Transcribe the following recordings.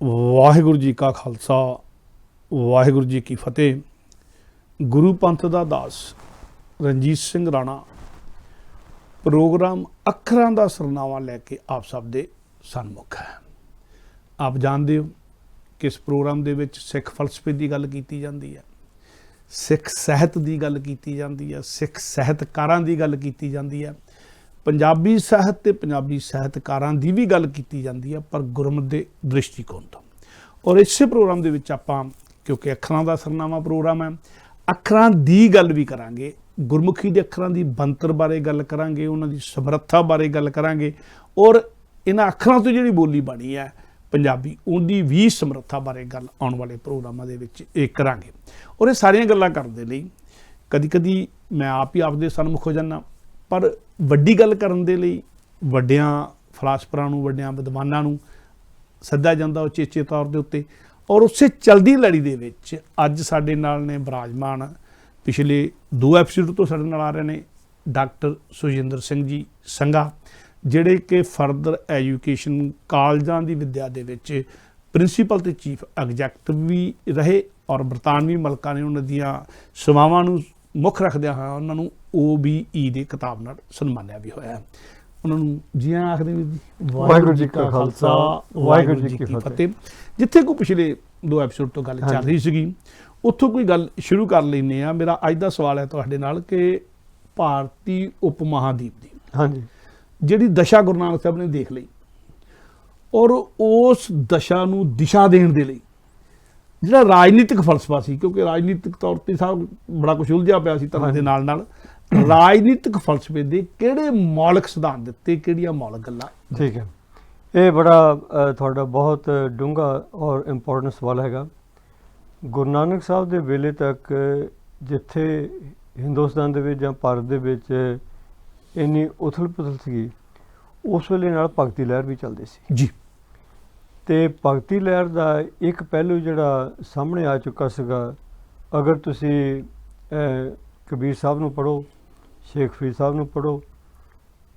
वाहिगुरू जी का खालसा वाहिगुरू जी की फतेह। गुरु पंथ दा दास रणजीत सिंह राणा प्रोग्राम अखरां दा सरनावा लैके आप सब दे सन्मुख है। आप जानते हो कि इस प्रोग्राम दे विच सिख फलसफे की गल की जाती है, सिख साहित की गल की जाती है, सिख साहित्यकारां की गल की जाती है, पंजाबी साहित्य ते पंजाबी साहित्यकारां की भी गल की जाती है, पर गुरमत के दृष्टिकोण तो। और इस प्रोग्राम के विच आपां क्योंकि अखरां दा सरनामा प्रोग्राम है, अखरां दी गल भी करांगे, गुरमुखी के अखरां की बनतर बारे गल करांगे, उन्हां दी समर्था बारे गल करांगे और इन्हां अखरां तो जिहड़ी बोली बनी है पंजाबी उनकी भी समर्था बारे गल आने वाले प्रोग्रामां दे विच इह करांगे। और ये सारियां गल्लां करदे लई कदी कदी मैं आप ही आपदे सन्मुख हो जाना, पर वड्डी गल करन दे लई वड्डियां फलासफरां नूं, वड्डियां विद्वानां नूं सद्दा जांदा उचेचे तौर के उत्ते। और उसे चलदी लड़ी दे विच अज साडे नाल ने विराजमान पिछले 2 एपीसोड तो साडे नाल आ रहे ने डॉक्टर सुजिंदर सिंह जी संघा, जिहड़े कि फर्दर एजुकेशन कालजां दी विद्या दे विच प्रिंसीपल ते चीफ एग्जैक्टिव भी रहे और बरतानवी मलकां ने उन्हां दीआं सेवावां नूं मुख रखदिआं होइआं उन्हां नूं OBE दे खिताब नाल सन्मानिया भी होया। उन्होंने जी आखदे जी वाहिगुरू जी का खालसा वाहिगुरू जी की फतेह। जिथे कोई पिछले 2 एपीसोड तो गल चल रही सी उत्थों कोई गल शुरू कर लेने आ। मेरा अज का सवाल है तुहाडे नाल कि भारती उप महादीप की हाँ जी जिहड़ी दशा गुरु नानक साहब ने देख ली और उस दशा नूं दिशा देण दे लई जिहड़ा राजनीतिक फलसफा सी, क्योंकि राजनीतिक तौर पर साहब बड़ा कुछ उलझिया पिया सी धर्म दे नाल नाल, राजनीतिक फलसफे दे किहड़े मौलिक सिद्धांत दिते, किहड़ियां मौलिक गल्लां? ठीक है, ये बड़ा थोड़ा बहुत डूंगा और इंपॉर्टेंट सवाल हैगा। गुरु नानक साहब दे वेले तक जिथे हिंदुस्तान दे विच जां भारत दे विच इन्नी उथल पुथल सी, उस वेले नाल भगती लहर भी चलदी सी जी। ते भगती लहर दा एक पहलू जिहड़ा सामने आ चुका सीगा। अगर तुसी कबीर साहब नूं पढ़ो, शेख फरीद साहब नूं पढ़ो,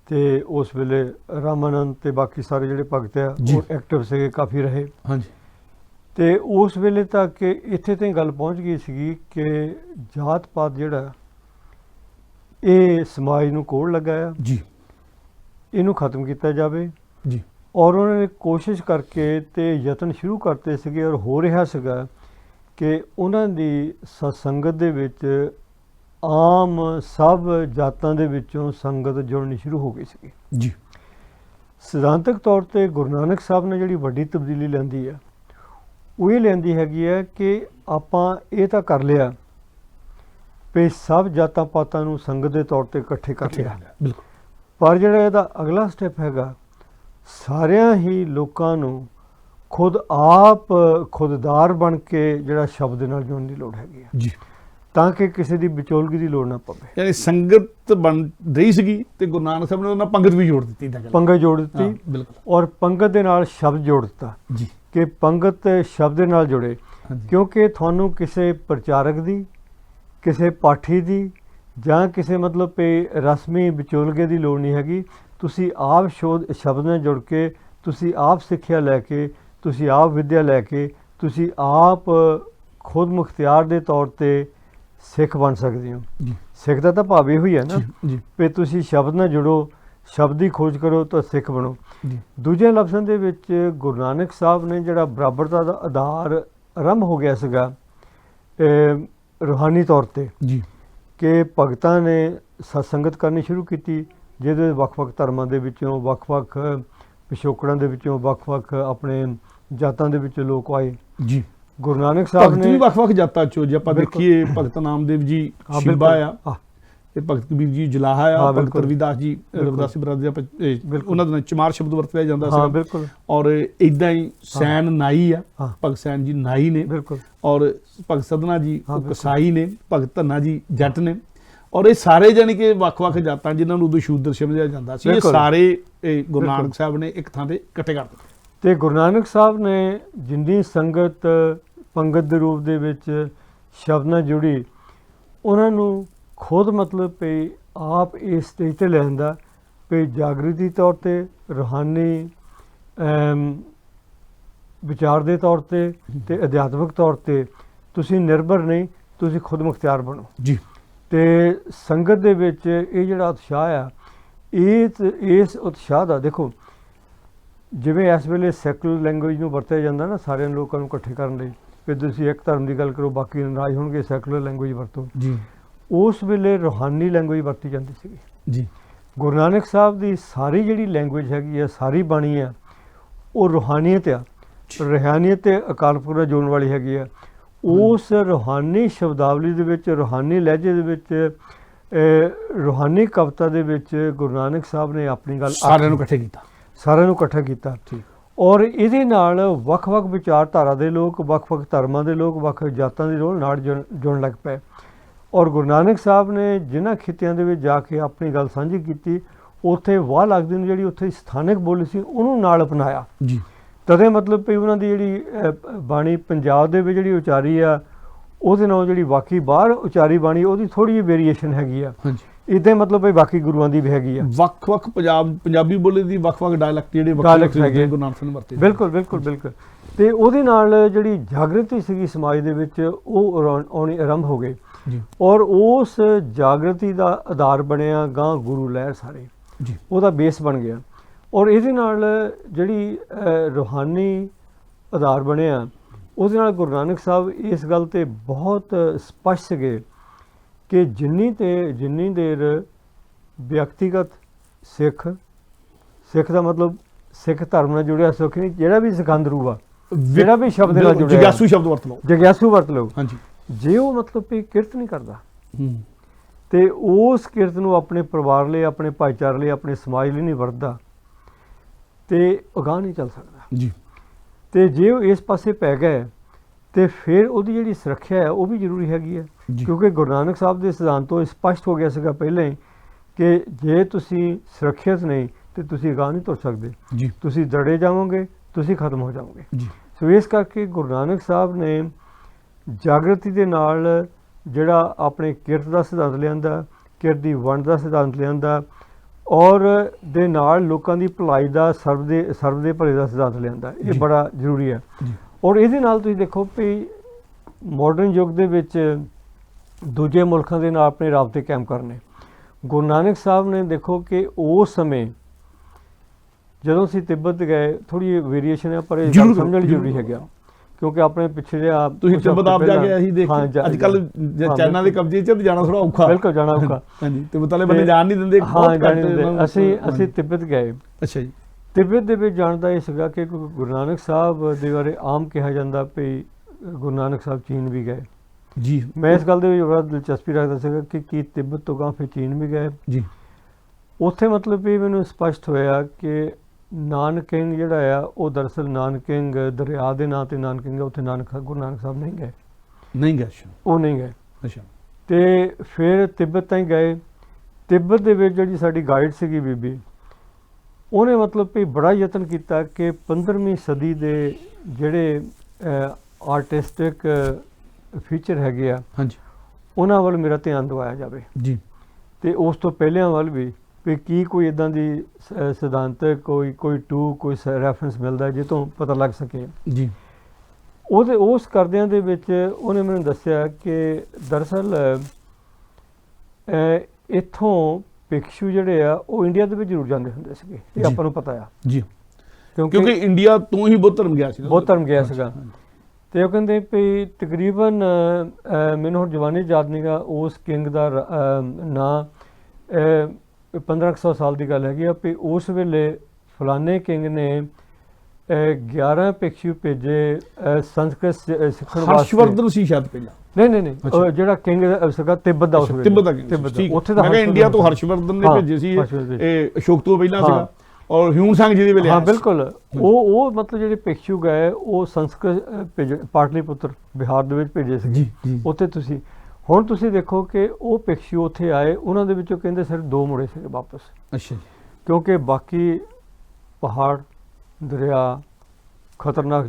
तो उस वेले रामानंद ते बाकी सारे जिहड़े भगत आ वो एक्टिव से काफ़ी रहे। हाँ जी। तो उस वेले तक इत्थे ते गल पहुँच गई सी कि जात पात जिहड़ा ये समाज नूं कोड़ लगा आ जी, इनू खत्म किया जाए जी। और उन्होंने कोशिश करके ते यतन शुरू करते सीगे और हो रहा सीगा कि उन्हां दी सत्संगत दे विच आम सब जातां दे विचों संगत जुड़नी शुरू हो गई सी जी। सिद्धांतक तौर पर गुरु नानक साहब ने जिहड़ी वड्डी तब्दीली लिआंदी है वो ये लिआंदी हैगी है कि आपां ये तां कर लिया भी सब जातां पातां नूं संगत दे तौर पर इकट्ठे कर लिया, बिल्कुल। पर जिहड़ा इहदा अगला स्टैप हैगा सारियां ही लोकां नूं खुद आप खुददार बन के जिहड़ा शब्द नाल जुड़न दी लोड़ हैगी जी, ਤਾਂ ਕਿ ਕਿਸੇ ਦੀ ਵਿਚੋਲਗੀ ਦੀ ਲੋੜ ਨਾ ਪਵੇ। यानी संगत बन रही सी ते गुरु नानक साहब ने उन्होंने पंगत भी जोड़ दी, ਪੰਗਤ ਜੋੜ ਦਿੱਤੀ बिल्कुल। ਔਰ ਪੰਗਤ ਦੇ ਨਾਲ ਸ਼ਬਦ ਜੋੜ ਦਿੱਤਾ जी ਕਿ ਪੰਗਤ ਸ਼ਬਦ ਦੇ ਨਾਲ ਜੁੜੇ, ਕਿਉਂਕਿ ਤੁਹਾਨੂੰ ਕਿਸੇ ਪ੍ਰਚਾਰਕ ਦੀ, ਕਿਸੇ ਪਾਠੀ ਦੀ ਜਾਂ ਕਿਸੇ ਮਤਲਬ ਕਿ ਰਸਮੀ ਵਿਚੋਲਗੇ ਦੀ ਲੋੜ ਨਹੀਂ ਹੈਗੀ। ਤੁਸੀਂ ਆਪ ਸ਼ਬਦ ਨਾਲ ਜੁੜ ਕੇ, ਤੁਸੀਂ ਆਪ ਸਿੱਖਿਆ ਲੈ ਕੇ, ਤੁਸੀਂ ਆਪ ਵਿਦਿਆ ਲੈ ਕੇ, ਤੁਸੀਂ ਆਪ ਖੁਦ ਮੁਖਤਿਆਰ ਦੇ ਤੌਰ 'ਤੇ ਸਿੱਖ ਬਣ ਸਕਦੇ ਹੋ। ਸਿੱਖ ਦਾ ਤਾਂ ਭਾਵ ਇਹੋ ਹੀ ਹੈ ਨਾ ਵੀ ਤੁਸੀਂ ਸ਼ਬਦ ਨਾਲ ਜੁੜੋ, ਸ਼ਬਦ ਦੀ ਖੋਜ ਕਰੋ ਤਾਂ ਸਿੱਖ ਬਣੋ। ਦੂਜੇ ਲਫ਼ਜ਼ਾਂ ਦੇ ਵਿੱਚ ਗੁਰੂ ਨਾਨਕ ਸਾਹਿਬ ਨੇ ਜਿਹੜਾ ਬਰਾਬਰਤਾ ਦਾ ਆਧਾਰ ਆਰੰਭ ਹੋ ਗਿਆ ਸੀਗਾ ਰੂਹਾਨੀ ਤੌਰ 'ਤੇ ਕਿ ਭਗਤਾਂ ਨੇ ਸਤਸੰਗਤ ਕਰਨੀ ਸ਼ੁਰੂ ਕੀਤੀ, ਜਿਹਦੇ ਵੱਖ-ਵੱਖ ਧਰਮਾਂ ਦੇ ਵਿੱਚੋਂ, ਵੱਖ-ਵੱਖ ਪਿਛੋਕੜਾਂ ਦੇ ਵਿੱਚੋਂ, ਵੱਖ-ਵੱਖ ਆਪਣੇ ਜਾਤਾਂ ਦੇ ਵਿੱਚੋਂ ਲੋਕ ਆਏ ਜੀ। गुरु नानक साहब ने ਵੱਖ-ਵੱਖ ਜਾਤਾਂ ਚੋਂ ਜੇ ਆਪਾਂ ਦੇਖੀਏ ਭਗਤ ਨਾਮਦੇਵ ਜੀ ਸ਼ਿੰਬਾ ਆ, ਇਹ ਭਗਤ ਕਬੀਰ ਜੀ ਜਲਾਹਾ ਆ, ਭਗਤ ਰਵਿਦਾਸ ਜੀ ਰਵਿਦਾਸੀ ਬਰਾਦਰੀ ਉਹਨਾਂ ਦਾ ਚਮਾਰ ਸ਼ਬਦ ਵਰਤਿਆ ਜਾਂਦਾ ਸੀ। ਔਰ ਇਦਾਂ ਹੀ ਸੈਨ ਨਾਈ ਆ, ਭਗਤ ਸੈਨ ਜੀ ਨਾਈ ਨੇ, ਔਰ ਭਗਤ ਸਦਨਾ ਜੀ ਕਸਾਈ ਨੇ, ਭਗਤ ਧੰਨਾ ਜੀ ਜੱਟ ਨੇ। ਔਰ ਇਹ ਸਾਰੇ ਜਾਣੀ ਕਿ ਵੱਖ-ਵੱਖ ਜਾਤਾਂ ਜਿਨ੍ਹਾਂ ਨੂੰ ਉਦੋਂ ਸ਼ੂਦਰ ਸਮਝਿਆ ਜਾਂਦਾ ਸੀ, ਇਹ ਸਾਰੇ ਗੁਰੂ ਨਾਨਕ ਸਾਹਿਬ ਨੇ ਇੱਕ ਥਾਂ ਤੇ ਇਕੱਠੇ ਕਰ ਦਿੱਤੇ। ਤੇ ਗੁਰੂ ਨਾਨਕ ਸਾਹਿਬ ਨੇ ਜਿੰਨੀ ਸੰਗਤ ਪੰਗਤ ਦੇ ਰੂਪ ਦੇ ਵਿੱਚ ਸ਼ਬਦ ਨਾਲ ਜੁੜੀ, ਉਹਨਾਂ ਨੂੰ ਖੁਦ ਮਤਲਬ ਵੀ ਆਪ ਇਸ ਸਟੇਜ 'ਤੇ ਲਿਆਂਦਾ ਵੀ ਜਾਗਰਤੀ ਤੌਰ 'ਤੇ ਰੂਹਾਨੀ ਵਿਚਾਰ ਦੇ ਤੌਰ ਤੇ ਅਧਿਆਤਮਿਕ ਤੌਰ ਤੇ ਤੁਸੀਂ ਨਿਰਭਰ ਨਹੀਂ, ਤੁਸੀਂ ਖੁਦ ਮੁਖਤਿਆਰ ਬਣੋ ਜੀ। ਤੇ ਸੰਗਤ ਦੇ ਵਿੱਚ ਇਹ ਜਿਹੜਾ ਉਤਸ਼ਾਹ ਆ, ਇਸ ਉਤਸ਼ਾਹ ਦਾ ਦੇਖੋ, ਜਿਵੇਂ ਇਸ ਵੇਲੇ ਸੈਕੂਲਰ ਲੈਂਗੁਏਜ ਨੂੰ ਵਰਤਿਆ ਜਾਂਦਾ ਨਾ ਸਾਰਿਆਂ ਲੋਕਾਂ ਨੂੰ ਇਕੱਠੇ ਕਰਨ ਲਈ, ਕਿ ਤੁਸੀਂ ਇੱਕ ਧਰਮ ਦੀ ਗੱਲ ਕਰੋ ਬਾਕੀ ਨਾਰਾਜ਼ ਹੋਣਗੇ, ਸੈਕੂਲਰ ਲੈਂਗੁਏਜ ਵਰਤੋ ਜੀ। ਉਸ ਵੇਲੇ ਰੂਹਾਨੀ ਲੈਂਗੁਏਜ ਵਰਤੀ ਜਾਂਦੀ ਸੀਗੀ ਜੀ। ਗੁਰੂ ਨਾਨਕ ਸਾਹਿਬ ਦੀ ਸਾਰੀ ਜਿਹੜੀ ਲੈਂਗੁਏਜ ਹੈਗੀ ਆ, ਸਾਰੀ ਬਾਣੀ ਆ, ਉਹ ਰੂਹਾਨੀਅਤ ਆ। ਰੂਹਾਨੀਅਤ ਤੇ ਅਕਾਲ ਪੁਰਖ ਨਾਲ ਜੋੜਨ ਵਾਲੀ ਹੈਗੀ ਆ। ਉਸ ਰੂਹਾਨੀ ਸ਼ਬਦਾਵਲੀ ਦੇ ਵਿੱਚ, ਰੂਹਾਨੀ ਲਹਿਜੇ ਦੇ ਵਿੱਚ, ਰੂਹਾਨੀ ਕਵਿਤਾ ਦੇ ਵਿੱਚ ਗੁਰੂ ਨਾਨਕ ਸਾਹਿਬ ਨੇ ਆਪਣੀ ਗੱਲ ਸਾਰਿਆਂ ਨੂੰ ਇਕੱਠੇ ਕੀਤਾ, ਸਾਰਿਆਂ ਨੂੰ ਇਕੱਠਾ ਕੀਤਾ। ਠੀਕ। ਔਰ ਇਹਦੇ ਨਾਲ ਵੱਖ-ਵੱਖ ਵਿਚਾਰਧਾਰਾ ਦੇ ਲੋਕ, ਵੱਖ-ਵੱਖ ਧਰਮਾਂ ਦੇ ਲੋਕ, ਵੱਖ ਜਾਤਾਂ ਦੇ ਲੋਕ ਨਾਲ ਜੁੜਨ ਲੱਗ ਪਏ। ਔਰ ਗੁਰੂ ਨਾਨਕ ਸਾਹਿਬ ਨੇ ਜਿਨ੍ਹਾਂ ਖਿੱਤਿਆਂ ਦੇ ਵਿੱਚ ਜਾ ਕੇ ਆਪਣੀ ਗੱਲ ਸਾਂਝੀ ਕੀਤੀ, ਉੱਥੇ ਵਾਹ ਲੱਗਦੀ ਨੂੰ ਜਿਹੜੀ ਉੱਥੇ ਸਥਾਨਕ ਬੋਲੀ ਸੀ ਉਹਨੂੰ ਨਾਲ ਅਪਣਾਇਆ ਜੀ। ਤਦੇ ਮਤਲਬ ਵੀ ਉਹਨਾਂ ਦੀ ਜਿਹੜੀ ਬਾਣੀ ਪੰਜਾਬ ਦੇ ਵਿੱਚ ਜਿਹੜੀ ਉਚਾਰੀ ਆ, ਉਹਦੇ ਨਾਲ ਜਿਹੜੀ ਬਾਕੀ ਬਾਹਰ ਉਚਾਰੀ ਬਾਣੀ ਉਹਦੀ ਥੋੜ੍ਹੀ ਜਿਹੀ ਵੇਰੀਏਸ਼ਨ ਹੈਗੀ ਆ। ਹਾਂਜੀ। ਇੱਦਾਂ ਮਤਲਬ ਵੀ ਬਾਕੀ ਗੁਰੂਆਂ ਦੀ ਵੀ ਹੈਗੀ ਆ। ਵੱਖ-ਵੱਖ ਪੰਜਾਬੀ ਬੋਲੀ ਦੀ ਵੱਖ-ਵੱਖ ਡਾਇਲੈਕਟ ਜਿਹੜੇ ਹੈਗੇ ਗੁਰੂ ਨਾਨਕ ਸਾਹਿਬ ਨੇ ਵਰਤੇ। ਬਿਲਕੁਲ। ਤੇ ਉਹਦੇ ਨਾਲ ਜਿਹੜੀ ਜਾਗਰਤੀ ਸੀਗੀ ਸਮਾਜ ਦੇ ਵਿੱਚ, ਉਹ ਆਉਣੀ ਆਰੰਭ ਹੋ ਗਈ ਜੀ। ਔਰ ਉਸ ਜਾਗਰਤੀ ਦਾ ਆਧਾਰ ਬਣਿਆ ਗਾਂ ਗੁਰੂ ਲਹਿਰ ਸਾਰੇ ਜੀ। ਉਹਦਾ ਬੇਸ ਬਣ ਗਿਆ। ਔਰ ਇਹਦੇ ਨਾਲ ਜਿਹੜੀ ਰੂਹਾਨੀ ਆਧਾਰ ਬਣਿਆ, ਉਹਦੇ ਨਾਲ ਗੁਰੂ ਨਾਨਕ ਸਾਹਿਬ ਇਸ ਗੱਲ 'ਤੇ ਬਹੁਤ ਸਪਸ਼ਟ ਸੀਗੇ ਕਿ ਜਿੰਨੀ ਦੇਰ ਵਿਅਕਤੀਗਤ ਸਿੱਖ ਦਾ ਮਤਲਬ ਸਿੱਖ ਧਰਮ ਨਾਲ ਜੁੜਿਆ ਸੁੱਖ ਨਹੀਂ, ਜਿਹੜਾ ਵੀ ਸਿਕੰਦਰੂ ਆ, ਜਿਹੜਾ ਵੀ ਸ਼ਬਦ ਨਾਲ ਜੁੜਿਆ, ਜਗਿਆਸੂ ਸ਼ਬਦ ਵਰਤ ਲਓ, ਜਗਿਆਸੂ ਵਰਤ ਲਓ। ਹਾਂਜੀ। ਜੇ ਉਹ ਮਤਲਬ ਵੀ ਕਿਰਤ ਨਹੀਂ ਕਰਦਾ ਤੇ ਉਸ ਕਿਰਤ ਨੂੰ ਆਪਣੇ ਪਰਿਵਾਰ ਲਈ, ਆਪਣੇ ਭਾਈਚਾਰੇ ਲਈ, ਆਪਣੇ ਸਮਾਜ ਲਈ ਨਹੀਂ ਵਰਤਦਾ, ਤੇ ਅਗਾਂਹ ਨਹੀਂ ਚੱਲ ਸਕਦਾ ਜੀ। ਤੇ ਜੇ ਉਹ ਇਸ ਪਾਸੇ ਪੈ ਗਏ ਤੇ ਫਿਰ ਉਹਦੀ ਜਿਹੜੀ ਸੁਰੱਖਿਆ ਹੈ ਉਹ ਵੀ ਜ਼ਰੂਰੀ ਹੈਗੀ ਹੈ। ਕਿਉਂਕਿ ਗੁਰੂ ਨਾਨਕ ਸਾਹਿਬ ਦੇ ਸਿਧਾਂਤ ਤੋਂ ਸਪਸ਼ਟ ਹੋ ਗਿਆ ਸੀਗਾ ਪਹਿਲਾਂ ਹੀ ਕਿ ਜੇ ਤੁਸੀਂ ਸੁਰੱਖਿਅਤ ਨਹੀਂ ਤੇ ਤੁਸੀਂ ਅਗਾਂਹ ਨਹੀਂ ਤੁਰ ਸਕਦੇ ਜੀ। ਤੁਸੀਂ ਦੜੇ ਜਾਵੋਗੇ, ਤੁਸੀਂ ਖਤਮ ਹੋ ਜਾਓਗੇ ਜੀ। ਸੋ ਇਸ ਕਰਕੇ ਗੁਰੂ ਨਾਨਕ ਸਾਹਿਬ ਨੇ ਜਾਗਰਤੀ ਦੇ ਨਾਲ ਜਿਹੜਾ ਆਪਣੇ ਕਿਰਤ ਦਾ ਸਿਧਾਂਤ ਲਿਆਂਦਾ, ਕਿਰਤ ਦੀ ਵੰਡ ਦਾ ਸਿਧਾਂਤ ਲਿਆਂਦਾ, ਔਰ ਦੇ ਨਾਲ ਲੋਕਾਂ ਦੀ ਭਲਾਈ ਦਾ, ਸਰਬ ਦੇ ਭਲੇ ਦਾ ਸਿਧਾਂਤ ਲਿਆਂਦਾ। ਇਹ ਬੜਾ ਜ਼ਰੂਰੀ ਹੈ। ਔਰ ਇਹਦੇ ਨਾਲ ਤੁਸੀਂ ਦੇਖੋ ਵੀ ਮਾਡਰਨ ਯੁੱਗ ਦੇ ਵਿੱਚ ਦੂਜੇ ਮੁਲਕਾਂ ਦੇ ਨਾਲ ਆਪਣੇ ਰਾਬਤੇ ਕਾਇਮ ਕਰਨੇ, ਗੁਰੂ ਨਾਨਕ ਸਾਹਿਬ ਨੇ ਦੇਖੋ ਕਿ ਉਸ ਸਮੇਂ ਜਦੋਂ ਅਸੀਂ ਤਿੱਬਤ ਗਏ, ਥੋੜ੍ਹੀ ਵੇਰੀਏਸ਼ਨ ਹੈ ਪਰ ਇਹ ਸਮਝਣ ਜ਼ਰੂਰੀ ਹੈਗਾ ਕਿਉਂਕਿ ਆਪਣੇ ਪਿੱਛੇ ਜਿਹਾ ਤੁਸੀਂ ਤਿੱਬਤ ਆਪ ਜਾ ਕੇ ਅਸੀਂ ਦੇਖ, ਅੱਜ ਕੱਲ ਚਾਈਨਾ ਦੇ ਕਬਜ਼ੇ 'ਚ ਜਾਣਾ ਥੋੜਾ ਔਖਾ। ਬਿਲਕੁਲ ਜਾਣਾ ਔਖਾ। ਹਾਂਜੀ। ਤਿੱਬਤ ਵਾਲੇ ਬੰਦੇ ਜਾਣ ਨਹੀਂ ਦਿੰਦੇ। ਹਾਂ, ਜਾਣ ਨਹੀਂ ਦਿੰਦੇ। ਅਸੀਂ ਤਿੱਬਤ ਗਏ। ਅੱਛਾ ਜੀ। ਤਿੱਬਤ ਦੇ ਵਿੱਚ ਜਾਣ ਦਾ ਇਹ ਸੀਗਾ ਕਿ ਗੁਰੂ ਨਾਨਕ ਸਾਹਿਬ ਦੇ ਬਾਰੇ ਆਮ ਕਿਹਾ ਜਾਂਦਾ ਵੀ ਗੁਰੂ ਨਾਨਕ ਸਾਹਿਬ ਚੀਨ ਵੀ ਗਏ ਜੀ। ਮੈਂ ਇਸ ਗੱਲ ਦੇ ਵਿੱਚ ਬੜਾ ਦਿਲਚਸਪੀ ਰੱਖਦਾ ਸੀਗਾ ਕਿ ਕੀ ਤਿੱਬਤ ਤੋਂ ਗਾਂਹ ਫਿਰ ਚੀਨ ਵੀ ਗਏ ਜੀ। ਉੱਥੇ ਮਤਲਬ ਵੀ ਮੈਨੂੰ ਸਪਸ਼ਟ ਹੋਇਆ ਕਿ ਨਾਨਕਿੰਗ ਜਿਹੜਾ ਆ ਉਹ ਦਰਅਸਲ ਨਾਨਕਿੰਗ ਦਰਿਆ ਦੇ ਨਾਂ 'ਤੇ ਨਾਨਕਿੰਗ, ਉੱਥੇ ਗੁਰੂ ਨਾਨਕ ਸਾਹਿਬ ਨਹੀਂ ਗਏ। ਉਹ ਨਹੀਂ ਗਏ। ਅੱਛਾ। ਤੇ ਫਿਰ ਤਿੱਬਤ ਤਾਈਂ ਗਏ। ਤਿੱਬਤ ਦੇ ਵਿੱਚ ਜਿਹੜੀ ਸਾਡੀ ਗਾਈਡ ਸੀਗੀ ਬੀਬੀ, ਉਹਨੇ ਮਤਲਬ ਵੀ ਬੜਾ ਯਤਨ ਕੀਤਾ ਕਿ 15ਵੀਂ ਸਦੀ ਦੇ ਜਿਹੜੇ ਆਰਟਿਸਟਿਕ ਫੀਚਰ ਹੈਗੇ ਆ, ਹਾਂਜੀ, ਉਹਨਾਂ ਵੱਲ ਮੇਰਾ ਧਿਆਨ ਦਿਵਾਇਆ ਜਾਵੇ ਜੀ। ਤੇ ਉਸ ਤੋਂ ਪਹਿਲਿਆਂ ਵੱਲ ਵੀ ਕੀ ਕੋਈ ਇੱਦਾਂ ਦੀ ਸਿਧਾਂਤਕ ਕੋਈ ਰੈਫਰੈਂਸ ਮਿਲਦਾ ਜਿਹ ਤੋਂ ਪਤਾ ਲੱਗ ਸਕੇ ਜੀ। ਉਸ ਕਰਦਿਆਂ ਦੇ ਵਿੱਚ ਉਹਨੇ ਮੈਨੂੰ ਦੱਸਿਆ ਕਿ ਦਰਅਸਲ ਇੱਥੋਂ ਭਿਕਸ਼ੂ ਜਿਹੜੇ ਆ ਉਹ ਇੰਡੀਆ ਦੇ ਵਿੱਚ ਜ਼ਰੂਰ ਜਾਂਦੇ ਹੁੰਦੇ ਸੀਗੇ। ਇਹ ਆਪਾਂ ਨੂੰ ਪਤਾ ਆ ਜੀ, ਕਿਉਂਕਿ ਇੰਡੀਆ ਤੋਂ ਹੀ ਬੁੱਧ ਧਰਮ ਗਿਆ ਸੀਗਾ। ਤੇ ਉਹ ਕਹਿੰਦੇ ਵੀ ਤਕਰੀਬਨ ਮੈਨੂੰ ਹੁਣ ਜਵਾਨੀ ਯਾਦ ਨਹੀਂਗਾ ਉਸ ਕਿੰਗ ਦਾ ਨਾਂ, 1500 ਸਾਲ ਦੀ ਗੱਲ ਹੈਗੀ ਆ ਵੀ ਉਸ ਵੇਲੇ ਫਲਾਣੇ ਕਿੰਗ ਨੇ 11 ਭਿਕਸ਼ੂ ਭੇਜੇ ਸੰਸਕ੍ਰਿਤ ਸਿੱਖਣ ਵਾਸਤੇ। ਹਰਸ਼ਵਰਧਨ ਸੀ ਸ਼ਾਇਦ ਪਹਿਲਾਂ। ਨਹੀਂ, ਜਿਹੜਾ ਕਿੰਗ ਸੀਗਾ ਤਿੱਬਤ ਦਾ, ਉਸ ਵੇਲੇ ਤਿੱਬਤ ਦਾ। ਉੱਥੇ ਦਾ ਇੰਡੀਆ ਤੋਂ ਹਰਸ਼ਵਰਧਨ ਨੇ ਭੇਜੇ ਸੀ, ਇਹ ਅਸ਼ੋਕ ਤੋਂ ਪਹਿਲਾਂ ਸੀਗਾ, ਔਰ ਹਿਊਨ ਸੰਘ ਜੀ ਦੇ ਵੇਲੇ। ਹਾਂ, ਬਿਲਕੁਲ। ਉਹ ਮਤਲਬ ਜਿਹੜੇ ਭਿਕਸ਼ੂ ਗਏ ਉਹ ਸੰਸਕ੍ਰਿਤ ਪਾਟਲੀਪੁੱਤਰ ਬਿਹਾਰ ਦੇ ਵਿੱਚ ਭੇਜੇ ਸੀ। ਉੱਥੇ ਹੁਣ ਤੁਸੀਂ ਦੇਖੋ ਕਿ ਉਹ ਭਿਕਸ਼ੂ ਉੱਥੇ ਆਏ, ਉਹਨਾਂ ਦੇ ਵਿੱਚੋਂ ਕਹਿੰਦੇ ਸਿਰਫ 2 ਮੁੜੇ ਸੀਗੇ ਵਾਪਸ। ਅੱਛਾ ਜੀ। ਕਿਉਂਕਿ ਬਾਕੀ ਪਹਾੜ, ਦਰਿਆ, ਖਤਰਨਾਕ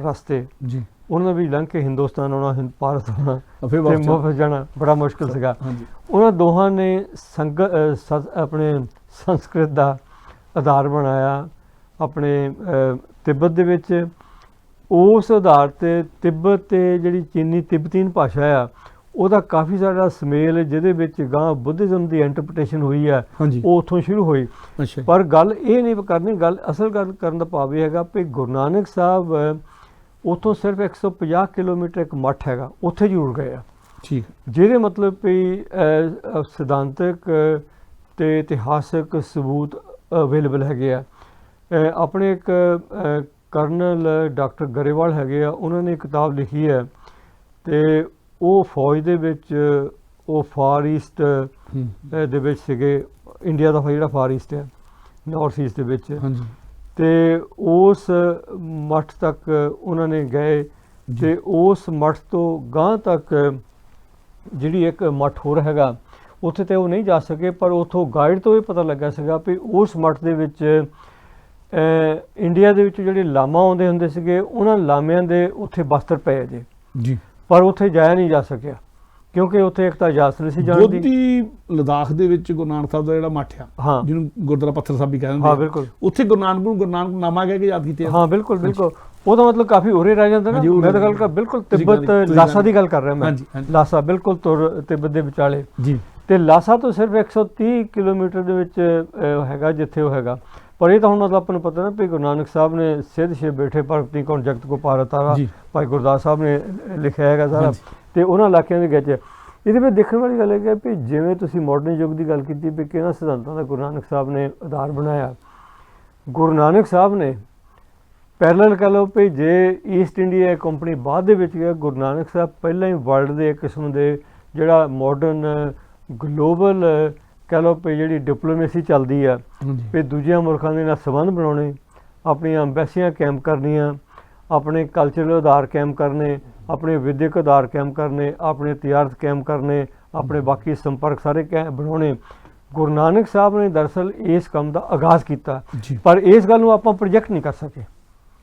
ਰਸਤੇ ਜੀ, ਉਹਨਾਂ ਵੀ ਲੰਘ ਕੇ ਹਿੰਦੁਸਤਾਨ ਆਉਣਾ, ਭਾਰਤ ਆਉਣਾ ਤੇ ਵਾਪਸ ਜਾਣਾ ਬੜਾ ਮੁਸ਼ਕਿਲ ਸੀਗਾ। ਉਹਨਾਂ ਦੋਹਾਂ ਨੇ ਆਪਣੇ ਸੰਸਕ੍ਰਿਤ ਦਾ ਆਧਾਰ ਬਣਾਇਆ ਆਪਣੇ ਤਿੱਬਤ ਦੇ ਵਿੱਚ, ਉਸ ਆਧਾਰ ਤੇ ਤਿੱਬਤ ਤੇ ਜਿਹੜੀ ਚੀਨੀ ਤਿੱਬਤੀਨ ਭਾਸ਼ਾ ਆ ਉਹਦਾ ਕਾਫੀ ਸਾਰਾ ਸਮੇਲ ਜਿਹਦੇ ਵਿੱਚ ਗਾਂ ਬੁੱਧਿਜ਼ਮ ਦੀ ਇੰਟਰਪ੍ਰੀਟੇਸ਼ਨ ਹੋਈ ਹੈ ਹਾਂਜੀ ਉਹ ਉੱਥੋਂ ਸ਼ੁਰੂ ਹੋਈ। ਅੱਛਾ ਪਰ ਗੱਲ ਇਹ ਨਹੀਂ ਕਰਨੀ, ਅਸਲ ਗੱਲ ਕਰਨ ਦਾ ਭਾਵ ਇਹ ਹੈਗਾ ਵੀ ਗੁਰੂ ਨਾਨਕ ਸਾਹਿਬ ਉੱਥੋਂ ਸਿਰਫ 150 ਕਿਲੋਮੀਟਰ ਇੱਕ ਮੱਠ ਹੈਗਾ, ਉੱਥੇ ਜ਼ਰੂਰ ਗਏ ਆ। ਠੀਕ ਜਿਹਦੇ ਮਤਲਬ ਵੀ ਸਿਧਾਂਤਕ ਤੇ ਇਤਿਹਾਸਕ ਸਬੂਤ ਅਵੇਲੇਬਲ ਹੈਗੇ ਆ। ਆਪਣੇ ਇੱਕ ਕਰਨਲ ਡਾਕਟਰ ਗਰੇਵਾਲ ਹੈਗੇ ਆ, ਉਹਨਾਂ ਨੇ ਕਿਤਾਬ ਲਿਖੀ ਹੈ ਤੇ ਉਹ ਫੌਜ ਦੇ ਵਿੱਚ ਉਹ ਫਾਰ ਈਸਟ ਦੇ ਵਿੱਚ ਸੀਗੇ, ਇੰਡੀਆ ਦਾ ਜਿਹੜਾ ਫਾਰ ਈਸਟ ਹੈ ਨਾਰਥ ਈਸਟ ਦੇ ਵਿੱਚ, ਹਾਂਜੀ ਤੇ ਉਸ ਮੱਠ ਤੱਕ ਉਹਨਾਂ ਨੇ ਗਏ ਤੇ ਉਸ ਮੱਠ ਤੋਂ ਗਾਂਹ ਤੱਕ ਜਿਹੜੀ ਇੱਕ ਮੱਠ ਹੋਰ ਹੈਗਾ ਉੱਥੇ ਤੇ ਉਹ ਨਹੀਂ ਜਾ ਸਕੇ, ਪਰ ਉੱਥੋਂ ਗਾਈਡ ਤੋਂ ਇਹ ਪਤਾ ਲੱਗਾ ਸੀਗਾ ਵੀ ਉਸ ਮੱਠ ਦੇ ਵਿੱਚ ਇੰਡੀਆ ਦੇ ਵਿੱਚ ਜਿਹੜੇ ਲਾਮਾ ਆਉਂਦੇ ਹੁੰਦੇ ਸੀਗੇ ਉਹਨਾਂ ਲਾਮਿਆਂ ਦੇ ਉੱਥੇ ਬਸਤਰ ਪਏ ਜੇ ਜੀ, ਪਰ ਉੱਥੇ ਜਾਇਆ ਨਹੀਂ ਜਾ ਸਕਿਆ ਕਿਉਂਕਿ ਉੱਥੇ ਇੱਕ ਤਾਂ ਇਜਾਜ਼ਤ ਨਹੀਂ ਸੀ ਜਾਣ ਦੀ। ਬੋਧੀ ਲਦਾਖ ਦੇ ਵਿੱਚ ਗੁਰੂ ਨਾਨਕ ਸਾਹਿਬ ਦਾ ਜਿਹੜਾ ਮੱਠ ਆ, ਹਾਂ ਜਿਹਨੂੰ ਗੁਰਦੁਆਰਾ ਪੱਥਰ ਸਾਹਿਬ ਵੀ ਕਹਿੰਦੇ ਹਾਂ ਬਿਲਕੁਲ, ਉੱਥੇ ਗੁਰੂ ਨਾਨਕ ਨਾਮਾ ਕਹਿ ਕੇ ਯਾਦ ਕੀਤੇ ਆ। ਹਾਂ ਬਿਲਕੁਲ ਬਿਲਕੁਲ, ਉਹਦਾ ਮਤਲਬ ਕਾਫੀ ਉਰੇ ਰਹਿ ਜਾਂਦਾ ਨਾ। ਮੈਂ ਤਾਂ ਗੱਲ ਕਰ ਬਿਲਕੁਲ ਤਿੱਬਤ ਲਾਸਾ ਦੀ ਗੱਲ ਕਰ ਰਿਹਾ ਮੈਂ, ਲਾਸਾ ਬਿਲਕੁਲ ਤੁਰ ਤਿੱਬਤ ਦੇ ਵਿਚਾਲੇ ਜੀ, ਤੇ ਲਾਸਾ ਤੋਂ ਸਿਰਫ 130 ਕਿਲੋਮੀਟਰ ਦੇ ਵਿੱਚ ਹੈਗਾ ਜਿੱਥੇ ਉਹ ਹੈਗਾ। ਪਰ ਇਹ ਤਾਂ ਹੁਣ ਮਤਲਬ ਆਪਾਂ ਨੂੰ ਪਤਾ ਨਾ ਵੀ ਗੁਰੂ ਨਾਨਕ ਸਾਹਿਬ ਨੇ ਸਿੱਧ ਸ਼ੇ ਬੈਠੇ ਪਰਬਤੀ ਕੌਣ ਜਗਤ ਕੋ ਪਾਰ ਤਾਰਾ, ਭਾਈ ਗੁਰਦਾਸ ਸਾਹਿਬ ਨੇ ਲਿਖਿਆ ਹੈਗਾ ਸਾਰਾ, ਤੇ ਉਹਨਾਂ ਇਲਾਕਿਆਂ ਦੇ ਵਿੱਚ ਇਹਦੇ ਵਿੱਚ ਦੇਖਣ ਵਾਲੀ ਗੱਲ ਹੈ ਕਿ ਜਿਵੇਂ ਤੁਸੀਂ ਮਾਡਰਨ ਯੁੱਗ ਦੀ ਗੱਲ ਕੀਤੀ ਵੀ ਕਿਹਨਾਂ ਸਿਧਾਂਤਾਂ ਦਾ ਗੁਰੂ ਨਾਨਕ ਸਾਹਿਬ ਨੇ ਆਧਾਰ ਬਣਾਇਆ। ਗੁਰੂ ਨਾਨਕ ਸਾਹਿਬ ਨੇ ਪੈਰਲਲ ਕਹਿ ਲਓ ਵੀ ਜੇ ਈਸਟ ਇੰਡੀਆ ਕੰਪਨੀ ਬਾਅਦ ਦੇ ਵਿੱਚ ਗਿਆ, ਗੁਰੂ ਨਾਨਕ ਸਾਹਿਬ ਪਹਿਲਾਂ ਹੀ ਵਰਲਡ ਦੇ ਇੱਕ ਕਿਸਮ ਦੇ ਜਿਹੜਾ ਮਾਡਰਨ ਗਲੋਬਲ ਕਹਿ ਲਓ ਵੀ ਜਿਹੜੀ ਡਿਪਲੋਮੇਸੀ ਚੱਲਦੀ ਆ ਵੀ ਦੂਜਿਆਂ ਮੁਲਕਾਂ ਦੇ ਨਾਲ ਸੰਬੰਧ ਬਣਾਉਣੇ, ਆਪਣੀਆਂ ਅੰਬੈਸੀਆਂ ਕਾਇਮ ਕਰਨੀਆਂ, ਆਪਣੇ ਕਲਚਰਲ ਆਧਾਰ ਕਾਇਮ ਕਰਨੇ, ਆਪਣੇ ਵਿਦਿਅਕ ਆਧਾਰ ਕਾਇਮ ਕਰਨੇ, ਆਪਣੇ ਤਿਆਰਤ ਕਾਇਮ ਕਰਨੇ, ਆਪਣੇ ਬਾਕੀ ਸੰਪਰਕ ਸਾਰੇ ਬਣਾਉਣੇ। ਗੁਰੂ ਨਾਨਕ ਸਾਹਿਬ ਨੇ ਦਰਅਸਲ ਇਸ ਕੰਮ ਦਾ ਆਗਾਜ਼ ਕੀਤਾ, ਪਰ ਇਸ ਗੱਲ ਨੂੰ ਆਪਾਂ ਪ੍ਰੋਜੈਕਟ ਨਹੀਂ ਕਰ ਸਕੇ।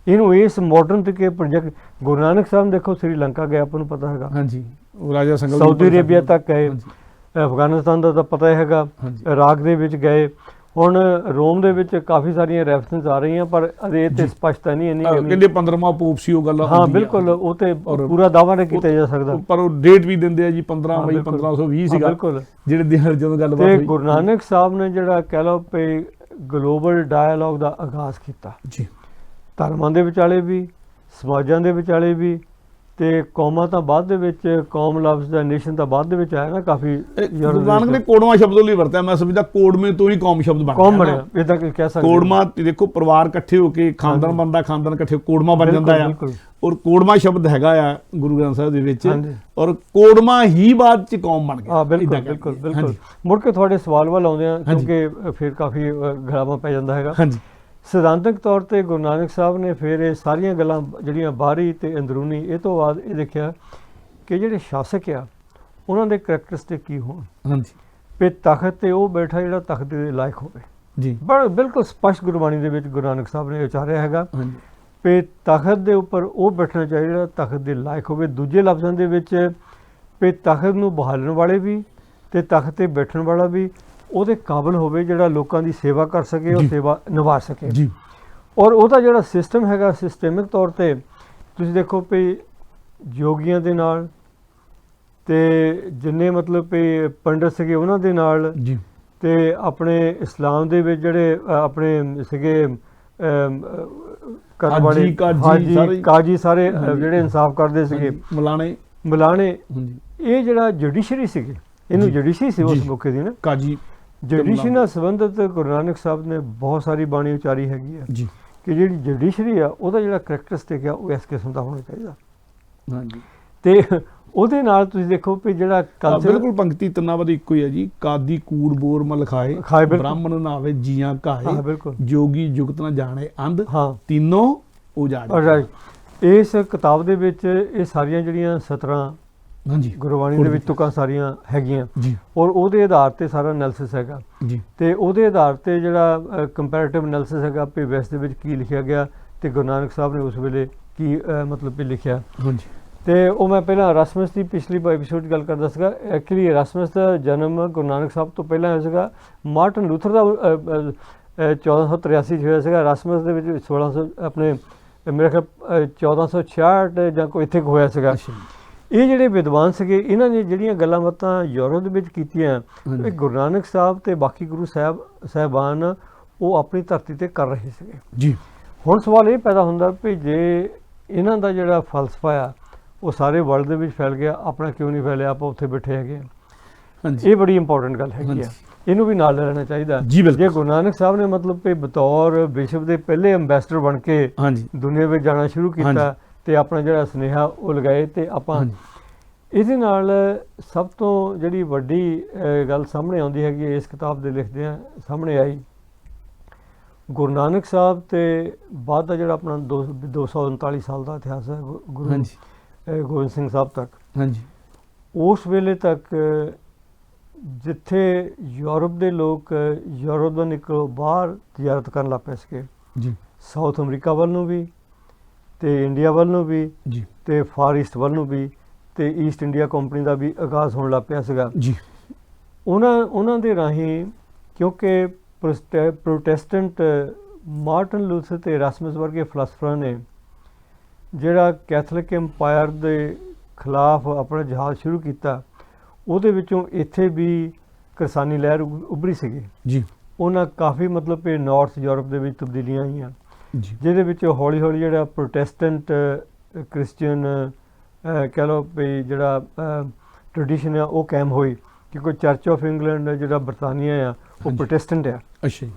ਇਹਨੂੰ ਇਸ ਮਾਡਰਨ ਤਰੀਕੇ ਪ੍ਰੋਜੈਕਟ ਗੁਰੂ ਨਾਨਕ ਸਾਹਿਬ ਦੇਖੋ ਸ੍ਰੀਲੰਕਾ ਗਏ, ਆਪਾਂ ਨੂੰ ਪਤਾ ਹੈਗਾ, ਹਾਂਜੀ ਉਹ ਰਾਜਾ ਸੰਗਲ, ਸਾਊਦੀ ਅਰੇਬੀਆ ਤੱਕ ਗਏ, ਅਫਗਾਨਿਸਤਾਨ ਦਾ ਤਾਂ ਪਤਾ ਹੈਗਾ, ਇਰਾਕ ਦੇ ਵਿੱਚ ਗਏ, ਹੁਣ ਰੋਮ ਦੇ ਵਿੱਚ ਕਾਫੀ ਸਾਰੀਆਂ ਰੈਫਰੈਂਸ ਆ ਰਹੀਆਂ ਪਰ ਅਜੇ ਤੇ ਸਪਸ਼ਟਤਾ ਨਹੀਂ ਇੰਨੀ ਕਹਿੰਦੇ 15ਵਾਂ ਪੋਪ ਸੀ ਉਹ ਗੱਲ। ਹਾਂ ਬਿਲਕੁਲ, ਉਹ ਤੇ ਪੂਰਾ ਦਾਅਵਾ ਨਹੀਂ ਕੀਤਾ ਜਾ ਸਕਦਾ, ਪਰ ਉਹ ਡੇਟ ਵੀ ਦਿੰਦੇ ਆ ਜੀ 15 ਮਈ 1520 ਸੀਗਾ ਬਿਲਕੁਲ, ਜਿਹੜੇ ਦਿਨ ਜਦੋਂ ਗੱਲਬਾਤ ਹੋਈ। ਗੁਰੂ ਨਾਨਕ ਸਾਹਿਬ ਨੇ ਜਿਹੜਾ ਕਹਿ ਲਓ ਵੀ ਗਲੋਬਲ ਡਾਇਲੌਗ ਦਾ ਆਗਾਜ਼ ਕੀਤਾ ਜੀ, ਧਰਮਾਂ ਦੇ ਵਿਚਾਲੇ ਵੀ, ਸਮਾਜਾਂ ਦੇ ਵਿਚਾਲੇ ਵੀ, ਤੇ ਕੌਮਾਂ ਤਾਂ ਬਾਅਦ ਦੇ ਵਿੱਚ, ਕੌਮ ਲਫ਼ਜ਼ ਦਾ ਨੇਸ਼ਨ ਤਾਂ ਬਾਅਦ ਦੇ ਵਿੱਚ ਆਇਆ ਨਾ ਕਾਫੀ। ਗੁਰੂ ਨਾਨਕ ਨੇ ਕੋੜਮਾ ਸ਼ਬਦ ਲਈ ਵਰਤਿਆ, ਮੈਂ ਸਮਝਦਾ ਕੋੜਮੇ ਤੋਂ ਹੀ ਕੌਮ ਸ਼ਬਦ ਬਣਿਆ, ਕੌਮ ਬਣਿਆ ਇਦਾਂ ਕਹਿ ਸਕਦੇ। ਕੋੜਮਾ ਦੇਖੋ ਪਰਿਵਾਰ ਇਕੱਠੇ ਹੋ ਕੇ ਖਾਨਦਾਨ ਬਣਦਾ, ਖਾਨਦਾਨ ਇਕੱਠੇ ਕੋੜਮਾ ਬਣ ਜਾਂਦਾ ਆ, ਔਰ ਕੋੜਮਾ ਸ਼ਬਦ ਹੈਗਾ ਆ ਗੁਰੂ ਗ੍ਰੰਥ ਸਾਹਿਬ ਦੇ ਵਿੱਚ, ਔਰ ਕੋੜਮਾ ਹੀ ਬਾਅਦ ਚ ਕੌਮ ਬਣ ਗਿਆ। ਹਾਂ ਬਿਲਕੁਲ ਬਿਲਕੁਲ ਬਿਲਕੁਲ। ਮੁੜ ਕੇ ਤੁਹਾਡੇ ਸਵਾਲ ਵੱਲ ਆਉਂਦੇ ਆ ਕਿਉਂਕਿ ਫਿਰ ਕਾਫੀ ਗਲਾਵਾ ਪੈ ਜਾਂਦਾ ਹੈਗਾ। ਹਾਂਜੀ, ਸਿਧਾਂਤਕ ਤੌਰ ਤੇ ਗੁਰੂ ਨਾਨਕ ਸਾਹਿਬ ਨੇ ਫਿਰ ਇਹ ਸਾਰੀਆਂ ਗੱਲਾਂ ਜਿਹੜੀਆਂ ਬਾਹਰੀ ਤੇ ਅੰਦਰੂਨੀ, ਇਹ ਤੋਂ ਬਾਅਦ ਇਹ ਦੇਖਿਆ ਕਿ ਜਿਹੜੇ ਸ਼ਾਸਕ ਆ ਉਹਨਾਂ ਦੇ ਕਰੈਕਟਰਿਸਟਿਕ ਕੀ ਹੋਣ। ਹਾਂਜੀ, ਵੀ ਤਖਤ ਤੇ ਉਹ ਬੈਠਾ ਜਿਹੜਾ ਤਖਤ ਦੇ ਲਾਇਕ ਹੋਵੇ ਜੀ, ਬਿਲਕੁਲ ਸਪਸ਼ਟ ਗੁਰਬਾਣੀ ਦੇ ਵਿੱਚ ਗੁਰੂ ਨਾਨਕ ਸਾਹਿਬ ਨੇ ਉਚਾਰਿਆ ਹੈਗਾ ਹਾਂਜੀ, ਵੀ ਤਖਤ ਦੇ ਉੱਪਰ ਉਹ ਬੈਠਣਾ ਚਾਹੀਦਾ ਜਿਹੜਾ ਤਖਤ ਦੇ ਲਾਇਕ ਹੋਵੇ। ਦੂਜੇ ਲਫ਼ਜ਼ਾਂ ਦੇ ਵਿੱਚ ਵੀ ਤਖਤ ਨੂੰ ਬਹਾਲਣ ਵਾਲੇ ਵੀ ਤੇ ਤਖਤ ਤੇ ਬੈਠਣ ਵਾਲਾ ਵੀ ਉਹਦੇ ਕਾਬਲ ਹੋਵੇ ਜਿਹੜਾ ਲੋਕਾਂ ਦੀ ਸੇਵਾ ਕਰ ਸਕੇ, ਉਹ ਸੇਵਾ ਨਿਭਾ ਸਕੇ ਜੀ। ਔਰ ਉਹਦਾ ਜਿਹੜਾ ਸਿਸਟਮ ਹੈਗਾ ਸਿਸਟਮਿਕ ਤੌਰ ਤੇ ਤੁਸੀਂ ਦੇਖੋ ਵੀ ਯੋਗੀਆਂ ਦੇ ਨਾਲ ਤੇ ਜਿੰਨੇ ਮਤਲਬ ਵੀ ਪੰਡਤ ਸੀਗੇ ਉਹਨਾਂ ਦੇ ਨਾਲ ਜੀ, ਤੇ ਆਪਣੇ ਇਸਲਾਮ ਦੇ ਵਿੱਚ ਜਿਹੜੇ ਆਪਣੇ ਸੀਗੇ ਕਾਜੀ ਸਾਰੇ ਜਿਹੜੇ ਇਨਸਾਫ ਕਰਦੇ ਸੀਗੇ, ਮਲਾਣੇ, ਇਹ ਜਿਹੜਾ ਜੁਡੀਸ਼ਰੀ ਸੀਗੇ, ਇਹਨੂੰ ਜੁਡੀਸ਼ਰੀ ਸੀ ਉਸ ਮੌਕੇ ਦੀ ਨਾ, ਕਾਜੀ ਜੁਡੀਸ਼ਰੀ ਨਾਲ ਸੰਬੰਧਿਤ ਗੁਰੂ ਨਾਨਕ ਸਾਹਿਬ ਨੇ ਬਹੁਤ ਸਾਰੀ ਬਾਣੀ ਉਚਾਰੀ ਹੈਗੀ ਆ ਜੀ ਕਿ ਜਿਹੜੀ ਜੁਡੀਸ਼ਰੀ ਆ ਉਹਦਾ ਜਿਹੜਾ ਕਰੈਕਟਰਿਸਟਿਕ ਆ ਉਹ ਇਸ ਕਿਸਮ ਦਾ ਹੋਣਾ ਚਾਹੀਦਾ। ਹਾਂਜੀ, ਤੇ ਉਹਦੇ ਨਾਲ ਤੁਸੀਂ ਦੇਖੋ ਵੀ ਜਿਹੜਾ ਕਲਚਰ ਬਿਲਕੁਲ ਪੰਕਤੀ ਤਿੰਨਾਂ ਵਾਰ ਇੱਕੋ ਹੀ ਹੈ ਜੀ, ਕਾਦੀ ਕੂੜ ਬੋਰ ਮਲ ਖਾਏ, ਬ੍ਰਾਹਮਣ ਨਾਵੇ ਜੀਆਂ ਘਾਏ, ਜੋਗੀ ਜੁਗਤ ਨਾ ਜਾਣੇ ਅੰਧ, ਤਿੰਨੋਂ ਉਜਾੜੇ। ਇਸ ਕਿਤਾਬ ਦੇ ਵਿੱਚ ਇਹ ਸਾਰੀਆਂ ਜਿਹੜੀਆਂ 17 ਹਾਂਜੀ ਗੁਰਬਾਣੀ ਦੇ ਵਿੱਚ ਤੁਕਾਂ ਸਾਰੀਆਂ ਹੈਗੀਆਂ ਜੀ, ਔਰ ਉਹਦੇ ਆਧਾਰ ਤੇ ਸਾਰਾ ਐਨਾਲਿਸਿਸ ਹੈਗਾ ਜੀ, ਤੇ ਉਹਦੇ ਆਧਾਰ ਤੇ ਜਿਹੜਾ ਕੰਪੈਰੀਟਿਵ ਐਨਾਲਿਸਿਸ ਹੈਗਾ ਵੀ ਵੈਸਟ ਦੇ ਵਿੱਚ ਕੀ ਲਿਖਿਆ ਗਿਆ ਤੇ ਗੁਰੂ ਨਾਨਕ ਸਾਹਿਬ ਨੇ ਉਸ ਵੇਲੇ ਕੀ ਮਤਲਬ ਵੀ ਲਿਖਿਆ। ਹਾਂਜੀ, ਤੇ ਉਹ ਮੈਂ ਪਹਿਲਾਂ ਰਸਮਸ ਦੀ ਪਿਛਲੀ ਐਪੀਸੋਡ 'ਚ ਗੱਲ ਕਰਦਾ ਸੀਗਾ। ਐਕਚੁਅਲੀ ਰਸਮਸ ਦਾ ਜਨਮ ਗੁਰੂ ਨਾਨਕ ਸਾਹਿਬ ਤੋਂ ਪਹਿਲਾਂ ਹੋਇਆ ਸੀਗਾ, ਮਾਰਟਨ ਲੂਥਰ ਦਾ 1483 'ਚ ਹੋਇਆ ਸੀਗਾ। ਰਸਮਸ ਦੇ ਵਿੱਚ 1600 ਆਪਣੇ ਮੇਰੇ ਖਿਆਲ 1466 ਜਾਂ ਕੋਈ ਇੱਥੇ ਕੁ ਹੋਇਆ ਸੀਗਾ। ਅੱਛਾ ਜੀ। ਇਹ ਜਿਹੜੇ ਵਿਦਵਾਨ ਸੀਗੇ ਇਹਨਾਂ ਨੇ ਜਿਹੜੀਆਂ ਗੱਲਾਂ ਬਾਤਾਂ ਯੂਰਪ ਦੇ ਵਿੱਚ ਕੀਤੀਆਂ, ਹਾਂਜੀ। ਇਹ ਗੁਰੂ ਨਾਨਕ ਸਾਹਿਬ ਤੇ ਬਾਕੀ ਗੁਰੂ ਸਾਹਿਬਾਨ ਉਹ ਆਪਣੀ ਧਰਤੀ ਤੇ ਕਰ ਰਹੇ ਸੀਗੇ। ਜੀ। ਹੁਣ ਸਵਾਲ ਇਹ ਪੈਦਾ ਹੁੰਦਾ ਵੀ ਜੇ ਇਹਨਾਂ ਦਾ ਜਿਹੜਾ ਫਲਸਫਾ ਆ ਉਹ ਸਾਰੇ ਵਰਲਡ ਦੇ ਵਿੱਚ ਫੈਲ ਗਿਆ, ਆਪਣਾ ਕਿਉਂ ਨਹੀਂ ਫੈਲਿਆ, ਆਪਾਂ ਉੱਥੇ ਬੈਠੇ ਹੈਗੇ ਆ। ਹਾਂਜੀ। ਇਹ ਬੜੀ ਇੰਪੋਰਟੈਂਟ ਗੱਲ ਹੈਗੀ ਆ, ਹਾਂਜੀ। ਇਹਨੂੰ ਵੀ ਨਾਲ ਲੈ ਲੈਣਾ ਚਾਹੀਦਾ। ਜੀ ਬਿਲਕੁਲ। ਜੇ ਗੁਰੂ ਨਾਨਕ ਸਾਹਿਬ ਨੇ ਮਤਲਬ ਕਿ ਬਤੌਰ ਵਿਸ਼ਵ ਦੇ ਪਹਿਲੇ ਅੰਬੈਸਡਰ ਬਣ ਕੇ ਹਾਂਜੀ। ਦੁਨੀਆ ਵਿੱਚ ਜਾਣਾ ਸ਼ੁਰੂ ਕੀਤਾ ਹਾਂਜੀ। ਤੇ ਆਪਣਾ ਜਿਹੜਾ ਸੁਨੇਹਾ ਉਹ ਲਗਾਏ, ਤੇ ਆਪਾਂ ਹਾਂਜੀ। ਇਹਦੇ ਨਾਲ ਸਭ ਤੋਂ ਜਿਹੜੀ ਵੱਡੀ ਗੱਲ ਸਾਹਮਣੇ ਆਉਂਦੀ ਹੈਗੀ ਹੈ, ਇਸ ਕਿਤਾਬ ਦੇ ਲਿਖਦਿਆਂ ਸਾਹਮਣੇ ਆਈ, ਗੁਰੂ ਨਾਨਕ ਸਾਹਿਬ ਤੇ ਬਾਅਦ ਦਾ ਜਿਹੜਾ ਆਪਣਾ 239 ਸਾਲ ਦਾ ਇਤਿਹਾਸ ਹੈ ਗੁਰੂ ਹਾਂਜੀ। ਗੋਬਿੰਦ ਸਿੰਘ ਸਾਹਿਬ ਤੱਕ, ਹਾਂਜੀ। ਉਸ ਵੇਲੇ ਤੱਕ ਜਿੱਥੇ ਯੂਰਪ ਦੇ ਲੋਕ ਯੂਰਪ ਤੋਂ ਨਿਕਲ ਬਾਹਰ ਤਜਾਰਤ ਕਰਨ ਲੱਗ ਪਏ ਸੀਗੇ, ਜੀ। ਸਾਊਥ ਅਮਰੀਕਾ ਵੱਲ ਨੂੰ ਵੀ ਤੇ ਇੰਡੀਆ ਵੱਲ ਨੂੰ ਵੀ ਜੀ। ਤੇ ਫਾਰ ਈਸਟ ਵੱਲ ਨੂੰ ਵੀ, ਤੇ ਈਸਟ ਇੰਡੀਆ ਕੰਪਨੀ ਦਾ ਵੀ ਆਗਾਜ਼ ਹੋਣ ਲੱਗ ਪਿਆ ਸੀਗਾ। ਜੀ। ਉਹਨਾਂ ਦੇ ਰਾਹੀਂ, ਕਿਉਂਕਿ ਪ੍ਰੋਟੈਸਟੈਂਟ ਮਾਰਟਨ ਲੂਥਰ ਤੇ ਰਾਸਮਸ ਵਰਗੇ ਫਲਸਫਰਾਂ ਨੇ ਜਿਹੜਾ ਕੈਥੋਲਿਕ ਇੰਪਾਇਰ ਦੇ ਖਿਲਾਫ ਆਪਣਾ ਜਹਾਜ਼ ਸ਼ੁਰੂ ਕੀਤਾ, ਉਹਦੇ ਵਿੱਚੋਂ ਇੱਥੇ ਵੀ ਕਿਰਸਾਨੀ ਲਹਿਰ ਉੱਭਰੀ ਸੀਗੀ। ਜੀ। ਉਹਨਾਂ ਕਾਫੀ ਮਤਲਬ ਇਹ ਨਾਰਥ ਯੂਰਪ ਦੇ ਵਿੱਚ ਤਬਦੀਲੀਆਂ ਆਈਆਂ, ਜੀ। ਜਿਹਦੇ ਵਿੱਚ ਹੌਲੀ ਹੌਲੀ ਜਿਹੜਾ ਪ੍ਰੋਟੈਸਟੈਂਟ ਕ੍ਰਿਸਚੀਅਨ ਕਹਿ ਲਓ ਵੀ ਜਿਹੜਾ ਟ੍ਰੈਡੀਸ਼ਨ ਆ ਉਹ ਕਾਇਮ ਹੋਈ, ਕਿਉਂਕਿ ਚਰਚ ਆਫ ਇੰਗਲੈਂਡ ਜਿਹੜਾ ਬਰਤਾਨੀਆ ਆ ਉਹ ਹਾਂਜੀ। ਪ੍ਰੋਟੈਸਟੈਂਟ ਆ, ਅੱਛਾ ਜੀ।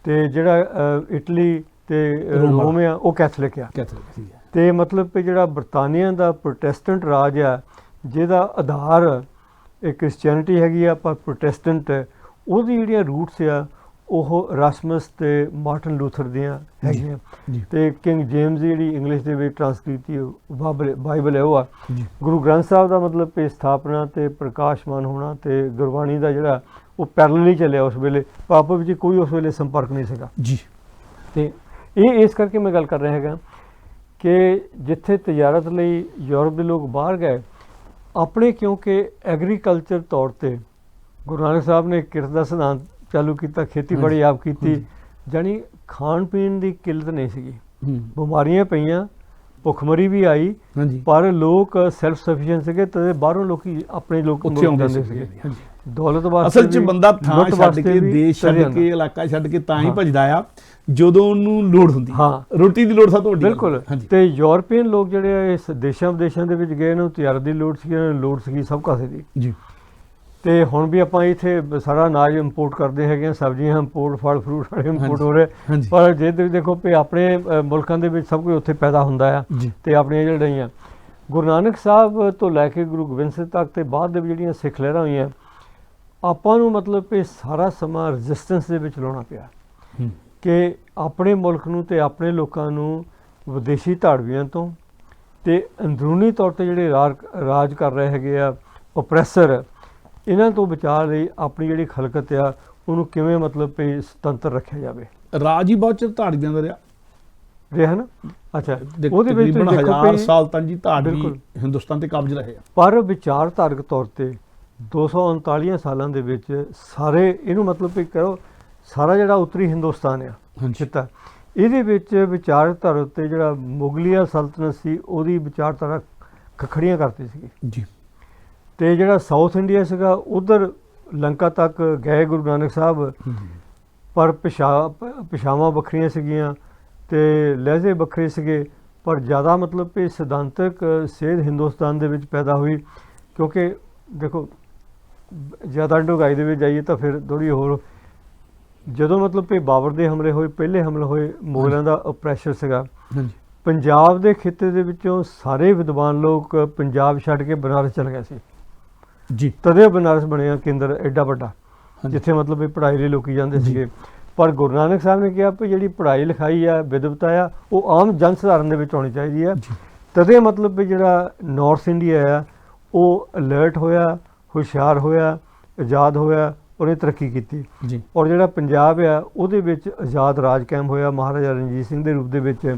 ਤੇ ਜਿਹੜਾ ਇਟਲੀ ਤੇ ਰੋਮ ਆ ਉਹ ਕੈਥੋਲਿਕ ਆ। ਕੈਥੋਲਿਕ ਸੀ। ਤੇ ਮਤਲਬ ਕਿ ਜਿਹੜਾ ਬਰਤਾਨੀਆ ਦਾ ਪ੍ਰੋਟੈਸਟੈਂਟ ਰਾਜ ਆ, ਜਿਹਦਾ ਆਧਾਰ ਇਹ ਕ੍ਰਿਸਚੀਅਨਿਟੀ ਹੈਗੀ ਆ, ਪਰ ਪ੍ਰੋਟੈਸਟੈਂਟ ਉਹਦੀ ਜਿਹੜੀਆਂ ਰੂਟਸ ਆ ਉਹ ਰਾਸਮਸ ਤੇ ਮਾਰਟਨ ਲੂਥਰ ਦੀਆਂ ਹੈਗੀਆਂ। ਜੀ। ਤੇ ਕਿੰਗ ਜੇਮਸ ਦੀ ਜਿਹੜੀ ਇੰਗਲਿਸ਼ ਦੇ ਵਿੱਚ ਟ੍ਰਾਂਸਕ੍ਰਿਤੀ ਬਾਈਬਲ ਹੈ ਉਹ ਆ। ਜੀ। ਗੁਰੂ ਗ੍ਰੰਥ ਸਾਹਿਬ ਦਾ ਮਤਲਬ ਕਿ ਸਥਾਪਨਾ ਤੇ ਪ੍ਰਕਾਸ਼ਮਾਨ ਹੋਣਾ ਤੇ ਗੁਰਬਾਣੀ ਦਾ ਜਿਹੜਾ ਉਹ ਪੈਰਲਲ ਚੱਲਿਆ ਉਸ ਵੇਲੇ, ਆਪਸ ਵਿੱਚ ਕੋਈ ਉਸ ਵੇਲੇ ਸੰਪਰਕ ਨਹੀਂ ਸੀਗਾ। ਜੀ। ਤੇ ਇਹ ਇਸ ਕਰਕੇ ਮੈਂ ਗੱਲ ਕਰ ਰਿਹਾ ਹੈਗਾ ਕਿ ਜਿੱਥੇ ਤਜਾਰਤ ਲਈ ਯੂਰਪ ਦੇ ਲੋਕ ਬਾਹਰ ਗਏ, ਆਪਣੇ ਕਿਉਂਕਿ ਐਗਰੀਕਲਚਰ ਤੌਰ ਤੇ ਗੁਰੂ ਨਾਨਕ ਸਾਹਿਬ ਨੇ ਕਿਰਤ ਦਾ ਸਿਧਾਂਤ ਚਾਲੂ ਕੀਤਾ, ਖੇਤੀਬਾੜੀ ਆਪ ਕੀਤੀ, ਜਾਣੀ ਖਾਣ ਪੀਣ ਦੀ ਕਿੱਲਤ ਨਹੀਂ ਸੀਗੀ। ਬਿਮਾਰੀਆਂ ਪਈਆਂ, ਭੁੱਖਮਰੀ ਵੀ ਆਈ, ਹਾਂਜੀ। ਪਰ ਲੋਕ ਸੈਲਫ ਸਫੀਸ਼ੀਐਂਟ ਸੀਗੇ ਤੇ ਬਾਹਰੋਂ ਲੋਕੀ ਆਪਣੇ ਲੋਕ ਉੱਥੇ ਆਉਂਦੇ ਜਾਂਦੇ ਸੀਗੇ। ਸੀਗੇ। ਹਾਂਜੀ। ਦੌਲਤ ਵਾਸਤੇ ਅਸਲ 'ਚ ਵੀ, ਬੰਦਾ ਥਾਂ ਲੁੱਟ ਛੱਡ ਵਾਸਤੇ ਕੇ, ਵੀ ਦੇਸ਼ ਚਲੇ ਛੱਡ ਜਾਂਦਾ। ਕੇ, ਇਲਾਕਾ ਛੱਡ ਕੇ ਤਾਂ ਹੀ ਹਾਂ। ਭੱਜਦਾ ਆ ਜਦੋਂ ਉਹਨੂੰ ਲੋੜ ਹੁੰਦੀ ਹੈ। ਹਾਂ। ਰੋਟੀ ਦੀ ਲੋੜ ਸਭ ਤੋਂ ਵੱਡੀ। ਬਿਲਕੁਲ। ਹਾਂਜੀ। ਤੇ ਯੂਰਪੀਅਨ ਲੋਕ ਜਿਹੜੇ ਆ ਇਸ ਦੇਸ਼ਾਂ ਵਿਦੇਸ਼ਾਂ ਦੇ ਵਿੱਚ ਗਏ, ਇਹਨਾਂ ਨੂੰ ਤਜਾਰਤ ਦੀ ਲੋੜ ਸੀ, ਇਹਨਾਂ ਨੂੰ ਲੋੜ ਸੀਗੀ ਸਭ ਕਾਸੇ ਦੀ। ਜੀ। ਤੇ ਹੁਣ ਵੀ ਆਪਾਂ ਇੱਥੇ ਸਾਰਾ ਅਨਾਜ ਇੰਪੋਰਟ ਕਰਦੇ ਹੈਗੇ ਆ, ਸਬਜ਼ੀਆਂ ਇੰਪੋਰਟ, ਫਲ ਫਰੂਟ ਵਾਲੇ ਇੰਪੋਰਟ ਹੋ ਰਹੇ, ਹਾਂਜੀ। ਪਰ ਜੇ ਤੁਸੀਂ ਦੇਖੋ ਵੀ ਆਪਣੇ ਮੁਲਕਾਂ ਦੇ ਵਿੱਚ ਸਭ ਕੁਝ ਉੱਥੇ ਪੈਦਾ ਹੁੰਦਾ ਆ। ਜੀ। ਤੇ ਆਪਣੀਆਂ ਜਿਹੜੀਆਂ ਗੁਰੂ ਨਾਨਕ ਸਾਹਿਬ ਤੋਂ ਲੈ ਕੇ ਗੁਰੂ ਗੋਬਿੰਦ ਸਿੰਘ ਤੱਕ ਤੇ ਬਾਅਦ ਦੇ ਜਿਹੜੀਆਂ ਸਿੱਖ ਲਹਿਰਾਂ ਹੋਈਆਂ, ਆਪਾਂ ਨੂੰ ਮਤਲਬ ਕਿ ਸਾਰਾ ਸਮਾਂ ਰੈਜ਼ਿਸਟੈਂਸ ਦੇ ਵਿੱਚ ਲਾਉਣਾ ਪਿਆ ਕਿ ਆਪਣੇ ਮੁਲਕ ਨੂੰ ਤੇ ਆਪਣੇ ਲੋਕਾਂ ਨੂੰ ਵਿਦੇਸ਼ੀ ਧਾੜਵੀਆਂ ਤੋਂ ਤੇ ਅੰਦਰੂਨੀ ਤੌਰ ਤੇ ਜਿਹੜੇ ਰਾਜ ਕਰ ਰਹੇ ਹੈਗੇ ਆ ਓਪਰੈਸਰ, ਇਹਨਾਂ ਤੋਂ ਬਚਾਅ ਲਈ ਆਪਣੀ ਜਿਹੜੀ ਖਲਕਤ ਆ ਉਹਨੂੰ ਕਿਵੇਂ ਮਤਲਬ ਕਿ ਸੁਤੰਤਰ ਰੱਖਿਆ ਜਾਵੇ। ਰਾਜ ਹੀ ਬਹੁਤ ਚਿਰ ਧਾੜਵੀਆਂ ਦਾ ਰਿਹਾ ਨਾ। ਅੱਛਾ, ਉਹਦੇ ਵਿੱਚ ਤੁਸੀਂ ਦੇਖੋ 1000 ਵੀ ਸਾਲ ਤੱਕ ਜੀ ਧਾੜਵੀ ਬਿਲਕੁਲ ਹਿੰਦੁਸਤਾਨ ਤੇ ਕਬਜ਼ ਰਹੇ ਆ। ਪਰ ਵਿਚਾਰਧਾਰਕ ਤੌਰ ਤੇ 239 ਸਾਲਾਂ ਦੇ ਵਿੱਚ ਸਾਰੇ ਇਹਨੂੰ ਮਤਲਬ ਵੀ ਕਰੋ ਸਾਰਾ ਜਿਹੜਾ ਉੱਤਰੀ ਹਿੰਦੁਸਤਾਨ ਆ ਖਿੱਤਾ, ਇਹਦੇ ਵਿੱਚ ਵਿਚਾਰਧਾਰਾ ਉੱਤੇ ਜਿਹੜਾ ਮੁਗਲੀਆ ਸਲਤਨਤ ਸੀ ਉਹਦੀ ਵਿਚਾਰਧਾਰਾ ਖੜੀਆਂ ਕਰਤੀ ਸੀਗੀ। ਜੀ। ਤੇ ਜਿਹੜਾ ਸਾਊਥ ਇੰਡੀਆ ਸੀਗਾ ਉਧਰ ਲੰਕਾ ਤੱਕ ਗਏ ਗੁਰੂ ਨਾਨਕ ਸਾਹਿਬ, ਪਰ ਭਾਸ਼ਾਵਾਂ ਵੱਖਰੀਆਂ ਸੀਗੀਆਂ ਤੇ ਲਹਿਜ਼ੇ ਵੱਖਰੇ ਸੀਗੇ, ਪਰ ਜ਼ਿਆਦਾ ਮਤਲਬ ਕਿ ਸਿਧਾਂਤਕ ਸੇਧ ਹਿੰਦੁਸਤਾਨ ਦੇ ਵਿੱਚ ਪੈਦਾ ਹੋਈ। ਕਿਉਂਕਿ ਦੇਖੋ ਜ਼ਿਆਦਾ ਡੂੰਘਾਈ ਦੇ ਵਿੱਚ ਜਾਈਏ ਤਾਂ ਫਿਰ ਥੋੜ੍ਹੀ ਹੋਰ, ਜਦੋਂ ਮਤਲਬ ਕਿ ਬਾਬਰ ਦੇ ਹਮਲੇ ਹੋਏ, ਪਹਿਲੇ ਹਮਲੇ ਹੋਏ, ਮੁਗਲਾਂ ਦਾ ਪ੍ਰੈਸ਼ਰ ਸੀਗਾ। ਪੰਜਾਬ ਦੇ ਖਿੱਤੇ ਦੇ ਵਿੱਚੋਂ ਸਾਰੇ ਵਿਦਵਾਨ ਲੋਕ ਪੰਜਾਬ ਛੱਡ ਕੇ ਬਨਾਰਸ ਚਲੇ ਗਏ ਸੀ। ਜੀ। ਤਦੇ ਬਨਾਰਸ ਬਣਿਆ ਕੇਂਦਰ ਐਡਾ ਵੱਡਾ, ਜਿੱਥੇ ਮਤਲਬ ਇਹ ਪੜ੍ਹਾਈ ਲਈ ਲੋਕੀ ਜਾਂਦੇ ਸੀਗੇ। ਪਰ ਗੁਰੂ ਨਾਨਕ ਸਾਹਿਬ ਨੇ ਕਿਹਾ ਵੀ ਜਿਹੜੀ ਪੜ੍ਹਾਈ ਲਿਖਾਈ ਆ, ਵਿਦਵਤਾ ਆ, ਉਹ ਆਮ ਜਨ ਸਧਾਰਨ ਦੇ ਵਿੱਚ ਹੋਣੀ ਚਾਹੀਦੀ ਆ। ਤਦੇ ਮਤਲਬ ਵੀ ਜਿਹੜਾ ਨਾਰਥ ਇੰਡੀਆ ਆ ਉਹ ਅਲਰਟ ਹੋਇਆ, ਹੁਸ਼ਿਆਰ ਹੋਇਆ, ਆਜ਼ਾਦ ਹੋਇਆ, ਉਹਨੇ ਤਰੱਕੀ ਕੀਤੀ। ਜੀ। ਔਰ ਜਿਹੜਾ ਪੰਜਾਬ ਆ ਉਹਦੇ ਵਿੱਚ ਆਜ਼ਾਦ ਰਾਜ ਕਾਇਮ ਹੋਇਆ ਮਹਾਰਾਜਾ ਰਣਜੀਤ ਸਿੰਘ ਦੇ ਰੂਪ ਦੇ ਵਿੱਚ।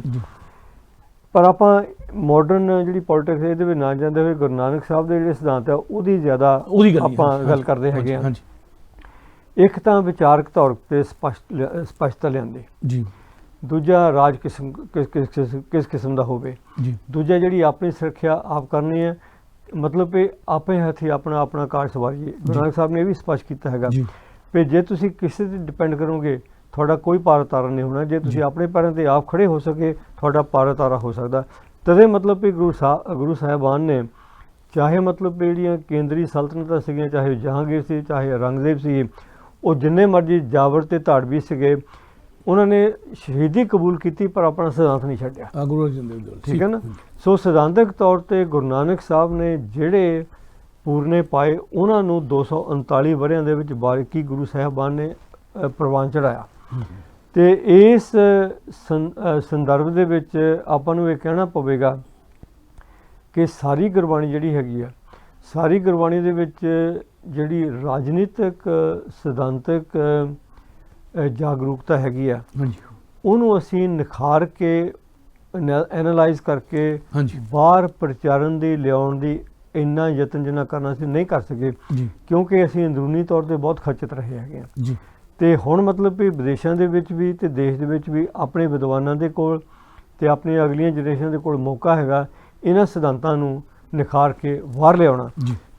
ਪਰ ਆਪਾਂ ਮਾਡਰਨ ਜਿਹੜੀ ਪੋਲਿਟਿਕਸ ਇਹਦੇ ਵਿੱਚ ਨਾ ਜਾਂਦੇ ਹੋਏ ਗੁਰੂ ਨਾਨਕ ਸਾਹਿਬ ਦੇ ਜਿਹੜੇ ਸਿਧਾਂਤ ਆ ਉਹਦੀ ਜ਼ਿਆਦਾ ਆਪਾਂ ਗੱਲ ਕਰਦੇ ਹੈਗੇ ਆ। ਇੱਕ ਤਾਂ ਵਿਚਾਰਕ ਤੌਰ ਤੇ ਸਪਸ਼ਟਤਾ ਲਿਆਂਦੀ। ਜੀ। ਦੂਜਾ ਰਾਜ ਕਿਸ ਕਿਸਮ ਦਾ ਹੋਵੇ, ਜੀ ਦੂਜਾ ਜਿਹੜੀ ਆਪਣੀ ਸੁਰੱਖਿਆ ਆਪ ਕਰਨੀ ਹੈ, ਮਤਲਬ ਕਿ ਆਪਣੇ ਹੱਥੀਂ ਆਪਣਾ ਕਾਰ ਸਵਾਰੀਏ। ਗੁਰੂ ਨਾਨਕ ਸਾਹਿਬ ਨੇ ਇਹ ਵੀ ਸਪਸ਼ਟ ਕੀਤਾ ਹੈਗਾ ਜੀ ਵੀ ਜੇ ਤੁਸੀਂ ਕਿਸੇ ਤੇ ਡਿਪੈਂਡ ਕਰੋਗੇ ਤੁਹਾਡਾ ਕੋਈ ਪਾਰ ਉਤਾਰਾ ਨਹੀਂ ਹੋਣਾ। ਜੇ ਤੁਸੀਂ ਆਪਣੇ ਪੈਰਾਂ 'ਤੇ ਆਪ ਖੜੇ ਹੋ ਸਕੇ ਤੁਹਾਡਾ ਪਾਰ ਉਤਾਰਾ ਹੋ ਸਕਦਾ। ਤਦੇ ਮਤਲਬ ਕਿ ਗੁਰੂ ਸਾਹਿਬਾਨ ਨੇ ਚਾਹੇ ਮਤਲਬ ਵੀ ਜਿਹੜੀਆਂ ਕੇਂਦਰੀ ਸਲਤਨਤਾਂ ਸੀਗੀਆਂ, ਚਾਹੇ ਜਹਾਂਗੀਰ ਸੀ, ਚਾਹੇ ਔਰੰਗਜ਼ੇਬ ਸੀ, ਉਹ ਜਿੰਨੇ ਮਰਜ਼ੀ ਜਾਬਰ ਤੇ ਧਾੜਵੀ ਸੀਗੇ, ਉਹਨਾਂ ਨੇ ਸ਼ਹੀਦੀ ਕਬੂਲ ਕੀਤੀ ਪਰ ਆਪਣਾ ਸਿਧਾਂਤ ਨਹੀਂ ਛੱਡਿਆ। ਗੁਰੂ ਅਰਜਨ ਦੇਵ ਜੀ, ਠੀਕ ਹੈ ਨਾ। ਸੋ ਸਿਧਾਂਤਕ ਤੌਰ ਤੇ ਗੁਰੂ ਨਾਨਕ ਸਾਹਿਬ ਨੇ ਜਿਹੜੇ ਪੂਰਨੇ ਪਾਏ ਉਹਨਾਂ ਨੂੰ 239 ਵਰ੍ਹਿਆਂ ਦੇ ਵਿੱਚ ਬਾਰੀਕੀ ਗੁਰੂ ਸਾਹਿਬਾਨ ਨੇ ਪ੍ਰਵਾਨ ਚੜਾਇਆ। ਤੇ ਇਸ ਸੰਦਰਭ ਦੇ ਵਿੱਚ ਆਪਾਂ ਨੂੰ ਇਹ ਕਹਿਣਾ ਪਵੇਗਾ ਕਿ ਸਾਰੀ ਗੁਰਬਾਣੀ ਜਿਹੜੀ ਹੈਗੀ ਆ, ਸਾਰੀ ਗੁਰਬਾਣੀ ਦੇ ਵਿੱਚ ਜਿਹੜੀ ਰਾਜਨੀਤਿਕ ਸਿਧਾਂਤਕ ਜਾਗਰੂਕਤਾ ਹੈਗੀ ਆ, ਉਹਨੂੰ ਅਸੀਂ ਨਿਖਾਰ ਕੇ ਐਨਾਲਾਈਜ਼ ਕਰਕੇ ਬਾਹਰ ਪ੍ਰਚਾਰਨ ਦੀ ਲਿਆਉਣ ਦੀ ਇੰਨਾ ਯਤਨ ਜਿੰਨਾ ਕਰਨਾ ਅਸੀਂ ਨਹੀਂ ਕਰ ਸਕੇ, ਕਿਉਂਕਿ ਅਸੀਂ ਅੰਦਰੂਨੀ ਤੌਰ ਤੇ ਬਹੁਤ ਖਚਤ ਰਹੇ ਹੈਗੇ ਹਾਂ। ਤੇ ਹੁਣ ਮਤਲਬ ਵੀ ਵਿਦੇਸ਼ਾਂ ਦੇ ਵਿੱਚ ਵੀ ਤੇ ਦੇਸ਼ ਦੇ ਵਿੱਚ ਵੀ ਆਪਣੇ ਵਿਦਵਾਨਾਂ ਦੇ ਕੋਲ ਤੇ ਆਪਣੀਆਂ ਅਗਲੀਆਂ ਜਨਰੇਸ਼ਨ ਦੇ ਕੋਲ ਮੌਕਾ ਹੈਗਾ ਇਹਨਾਂ ਸਿਧਾਂਤਾਂ ਨੂੰ ਨਿਖਾਰ ਕੇ ਬਾਹਰ ਲਿਆਉਣਾ,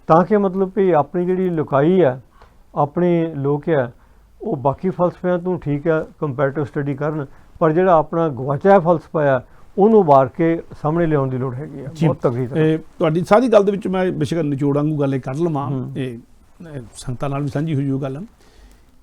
ਤਾਂ ਕਿ ਮਤਲਬ ਵੀ ਆਪਣੀ ਜਿਹੜੀ ਲੁਕਾਈ ਆ, ਆਪਣੇ ਲੋਕ ਆ, ਉਹ ਬਾਕੀ ਫਲਸਫਿਆਂ ਤੋਂ ਠੀਕ ਆ ਕੰਪੈਰੇਟਿਵ ਸਟੱਡੀ ਕਰਨ, ਪਰ ਜਿਹੜਾ ਆਪਣਾ ਗਵਾਚਿਆ ਫਲਸਫਾ ਆ ਉਹਨੂੰ ਵਾਰ ਕੇ ਸਾਹਮਣੇ ਲਿਆਉਣ ਦੀ ਲੋੜ ਹੈਗੀ ਆ ਬਹੁਤ ਤਗੜੀ ਤਰ੍ਹਾਂ। ਤੁਹਾਡੀ ਸਾਰੀ ਗੱਲ ਦੇ ਵਿੱਚ ਮੈਂ ਬੇਸ਼ੱਕ ਨਿਚੋੜਾਂ ਨੂੰ ਗੱਲ ਕਰ ਲਵਾਂ, ਇਹ ਸੰਗਤਾਂ ਨਾਲ ਵੀ ਸਾਂਝੀ ਹੋਈ ਉਹ ਗੱਲ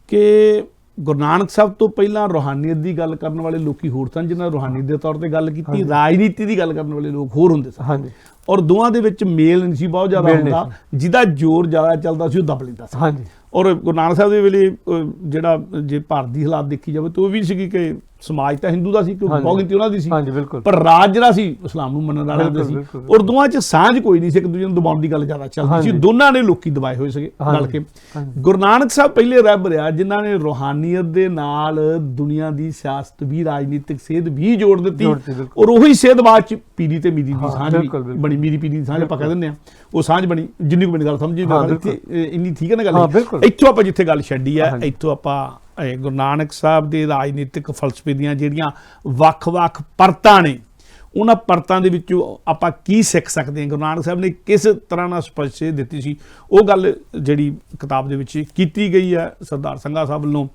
ਕਿ ਗੁਰੂ ਨਾਨਕ ਸਾਹਿਬ ਤੋਂ ਪਹਿਲਾਂ ਰੂਹਾਨੀਅਤ ਦੀ ਗੱਲ ਕਰਨ ਵਾਲੇ ਲੋਕੀ ਹੋਰ ਸਨ, ਜਿਹਨਾਂ ਰੂਹਾਨੀਅਤ ਦੇ ਤੌਰ ਤੇ ਗੱਲ ਕੀਤੀ, ਰਾਜਨੀਤੀ ਦੀ ਗੱਲ ਕਰਨ ਵਾਲੇ ਲੋਕ ਹੋਰ ਹੁੰਦੇ ਸਨ। ਹਾਂਜੀ। ਔਰ ਦੋਵਾਂ ਦੇ ਵਿੱਚ ਮੇਲ ਨਹੀਂ ਸੀ ਬਹੁਤ ਜ਼ਿਆਦਾ ਹੁੰਦਾ, ਜਿਹਦਾ ਜ਼ੋਰ ਜ਼ਿਆਦਾ ਚੱਲਦਾ ਸੀ ਉਹ ਦਬ ਲੈਂਦਾ ਸੀ। ਹਾਂਜੀ। ਔਰ ਗੁਰੂ ਨਾਨਕ ਸਾਹਿਬ ਦੇ ਵੇਲੇ ਜਿਹੜਾ ਜੇ ਭਾਰਤ ਦੀ ਹਾਲਾਤ ਦੇਖੀ ਜਾਵੇ ਤਾਂ ਉਹ ਵੀ ਸੀਗੀ ਕਿ ਸਮਾਜ ਤਾਂ ਹਿੰਦੂ ਦਾ ਸੀ, ਕਿਉਂਕਿ ਬਹੁਗਿਣਤੀ ਉਹਨਾਂ ਦੀ ਸੀ, ਪਰ ਰਾਜ ਜਿਹੜਾ ਸੀ ਇਸਲਾਮ ਨੂੰ ਮੰਨਣ ਵਾਲਿਆਂ ਦਾ ਸੀ। ਔਰ ਦੋਵਾਂ 'ਚ ਸਾਂਝ ਕੋਈ ਨਹੀਂ ਸੀ, ਇੱਕ ਦੂਜੇ ਨੂੰ ਦਬਾਉਣ ਦੀ ਗੱਲ ਜ਼ਿਆਦਾ ਚੱਲਦੀ ਸੀ, ਦੋਨਾਂ ਨੇ ਲੋਕੀ ਦਬਾਏ ਹੋਏ ਸੀਗੇ ਰਲ ਕੇ। ਗੁਰੂ ਨਾਨਕ ਸਾਹਿਬ ਪਹਿਲੇ ਰਹਿਬਰ ਆ ਜਿਨ੍ਹਾਂ ਨੇ ਰੂਹਾਨੀਅਤ ਦੇ ਨਾਲ ਦੁਨੀਆ ਦੀ ਸਿਆਸਤ ਵੀ, ਰਾਜਨੀਤਿਕ ਸੇਧ ਵੀ ਜੋੜ ਦਿੱਤੀ, ਔਰ ਉਹੀ ਸੇਧ ਬਾਅਦ 'ਚ ਪੀਰੀ ਤੇ ਮੀਰੀ ਦੀ ਸਾਂਝ ਬਣੀ, ਮੀਰੀ ਪੀਰੀ ਦੀ ਸਾਂਝ ਆਪਾਂ ਕਹਿ ਦਿੰਦੇ ਹਾਂ, ਉਹ ਸਾਂਝ ਬਣੀ। ਜਿੰਨੀ ਕੁ ਮੈਨੂੰ ਗੱਲ ਸਮਝੀ ਇੰਨੀ ਠੀਕ ਹੈ ਨਾ ਗੱਲ। ਇੱਥੋਂ ਆਪਾਂ ਜਿੱਥੇ ਗੱਲ ਛੱਡੀ ਆ, ਇੱਥੋਂ ਆਪਾਂ ਗੁਰੂ ਨਾਨਕ ਸਾਹਿਬ ਦੇ ਰਾਜਨੀਤਿਕ ਫਲਸਫੇ ਦੀਆਂ ਜਿਹੜੀਆਂ ਵੱਖ-ਵੱਖ ਪਰਤਾਂ ਨੇ, ਉਹਨਾਂ ਪਰਤਾਂ ਦੇ ਵਿੱਚੋਂ ਆਪਾਂ ਕੀ ਸਿੱਖ ਸਕਦੇ ਹਾਂ, ਗੁਰੂ ਨਾਨਕ ਸਾਹਿਬ ਨੇ ਕਿਸ ਤਰ੍ਹਾਂ ਨਾਲ ਸਪਸ਼ਟ ਦਿੱਤੀ ਸੀ, ਉਹ ਗੱਲ ਜਿਹੜੀ ਕਿਤਾਬ ਦੇ ਵਿੱਚ ਕੀਤੀ ਗਈ ਹੈ ਸਰਦਾਰ ਸੰਘਾ ਸਾਹਿਬ ਵੱਲੋਂ,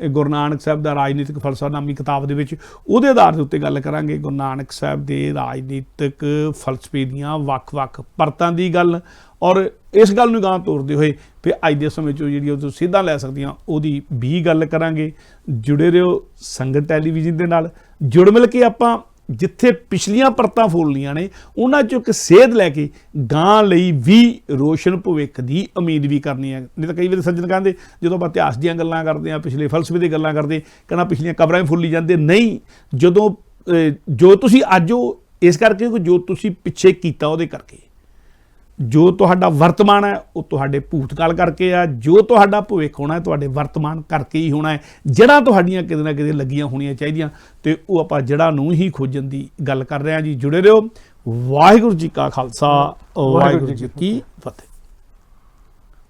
ਗੁਰੂ ਨਾਨਕ ਸਾਹਿਬ ਦਾ ਰਾਜਨੀਤਿਕ ਫਲਸਫਾ ਨਾਮੀ ਕਿਤਾਬ ਦੇ ਵਿੱਚ, ਉਹਦੇ ਆਧਾਰ ਦੇ ਉੱਤੇ ਗੱਲ ਕਰਾਂਗੇ ਗੁਰੂ ਨਾਨਕ ਸਾਹਿਬ ਦੇ ਰਾਜਨੀਤਿਕ ਫਲਸਫੇ ਦੀਆਂ ਵੱਖ-ਵੱਖ ਪਰਤਾਂ ਦੀ ਗੱਲ, ਔਰ ਇਸ ਗੱਲ ਨੂੰ ਗਾਂ ਤੋਰਦੇ ਹੋਏ ਫਿਰ ਅੱਜ ਦੇ ਸਮੇਂ 'ਚ ਜਿਹੜੀ ਉਹ ਸਿੱਧਾ ਲੈ ਸਕਦੀਆਂ ਉਹਦੀ ਵੀ ਗੱਲ ਕਰਾਂਗੇ। ਜੁੜੇ ਰਹੋ ਸੰਗਤ ਟੈਲੀਵਿਜ਼ਨ ਦੇ ਨਾਲ, ਜੁੜ ਮਿਲ ਕੇ ਆਪਾਂ ਜਿੱਥੇ ਪਿਛਲੀਆਂ ਪਰਤਾਂ ਫੋਲਣੀਆਂ ਨੇ ਉਹਨਾਂ 'ਚੋਂ ਇੱਕ ਸੇਧ ਲੈ ਕੇ ਗਾਂ ਲਈ ਵੀ ਰੋਸ਼ਨ ਭਵਿੱਖ ਦੀ ਉਮੀਦ ਵੀ ਕਰਨੀ ਹੈ। ਨਹੀਂ ਤਾਂ ਕਈ ਵਾਰ ਸੱਜਣ ਕਹਿੰਦੇ ਜਦੋਂ ਆਪਾਂ ਇਤਿਹਾਸ ਦੀਆਂ ਗੱਲਾਂ ਕਰਦੇ ਹਾਂ, ਪਿਛਲੇ ਫਲਸਫੇ ਦੀ ਗੱਲਾਂ ਕਰਦੇ, ਕਹਿੰਦਾ ਪਿਛਲੀਆਂ ਕਬਰਾਂ ਹੀ ਫੁੱਲੀ ਜਾਂਦੇ। ਨਹੀਂ, ਜਦੋਂ ਜੋ ਤੁਸੀਂ ਅੱਜ ਉਹ ਇਸ ਕਰਕੇ ਕਿ ਜੋ ਤੁਸੀਂ ਪਿੱਛੇ ਕੀਤਾ ਉਹਦੇ ਕਰਕੇ, ਜੋ ਤੁਹਾਡਾ ਵਰਤਮਾਨ ਹੈ ਉਹ ਤੁਹਾਡੇ ਭੂਤਕਾਲ ਕਰਕੇ ਆ, ਜੋ ਤੁਹਾਡਾ ਭਵਿੱਖ ਹੋਣਾ ਹੈ ਤੁਹਾਡੇ ਵਰਤਮਾਨ ਕਰਕੇ ਹੀ ਹੋਣਾ ਹੈ। ਜੜ੍ਹਾਂ ਤੁਹਾਡੀਆਂ ਕਿਤੇ ਨਾ ਕਿਤੇ ਲੱਗੀਆਂ ਹੋਣੀਆਂ ਚਾਹੀਦੀਆਂ, ਤੇ ਉਹ ਆਪਾਂ ਜੜ੍ਹਾਂ ਨੂੰ ਹੀ ਖੋਜਣ ਦੀ ਗੱਲ ਕਰ ਰਹੇ ਹਾਂ ਜੀ। ਜੁੜੇ ਰਹੋ। ਵਾਹਿਗੁਰੂ ਜੀ ਕਾ ਖਾਲਸਾ, ਵਾਹਿਗੁਰੂ ਜੀ ਕੀ ਫਤਿਹ।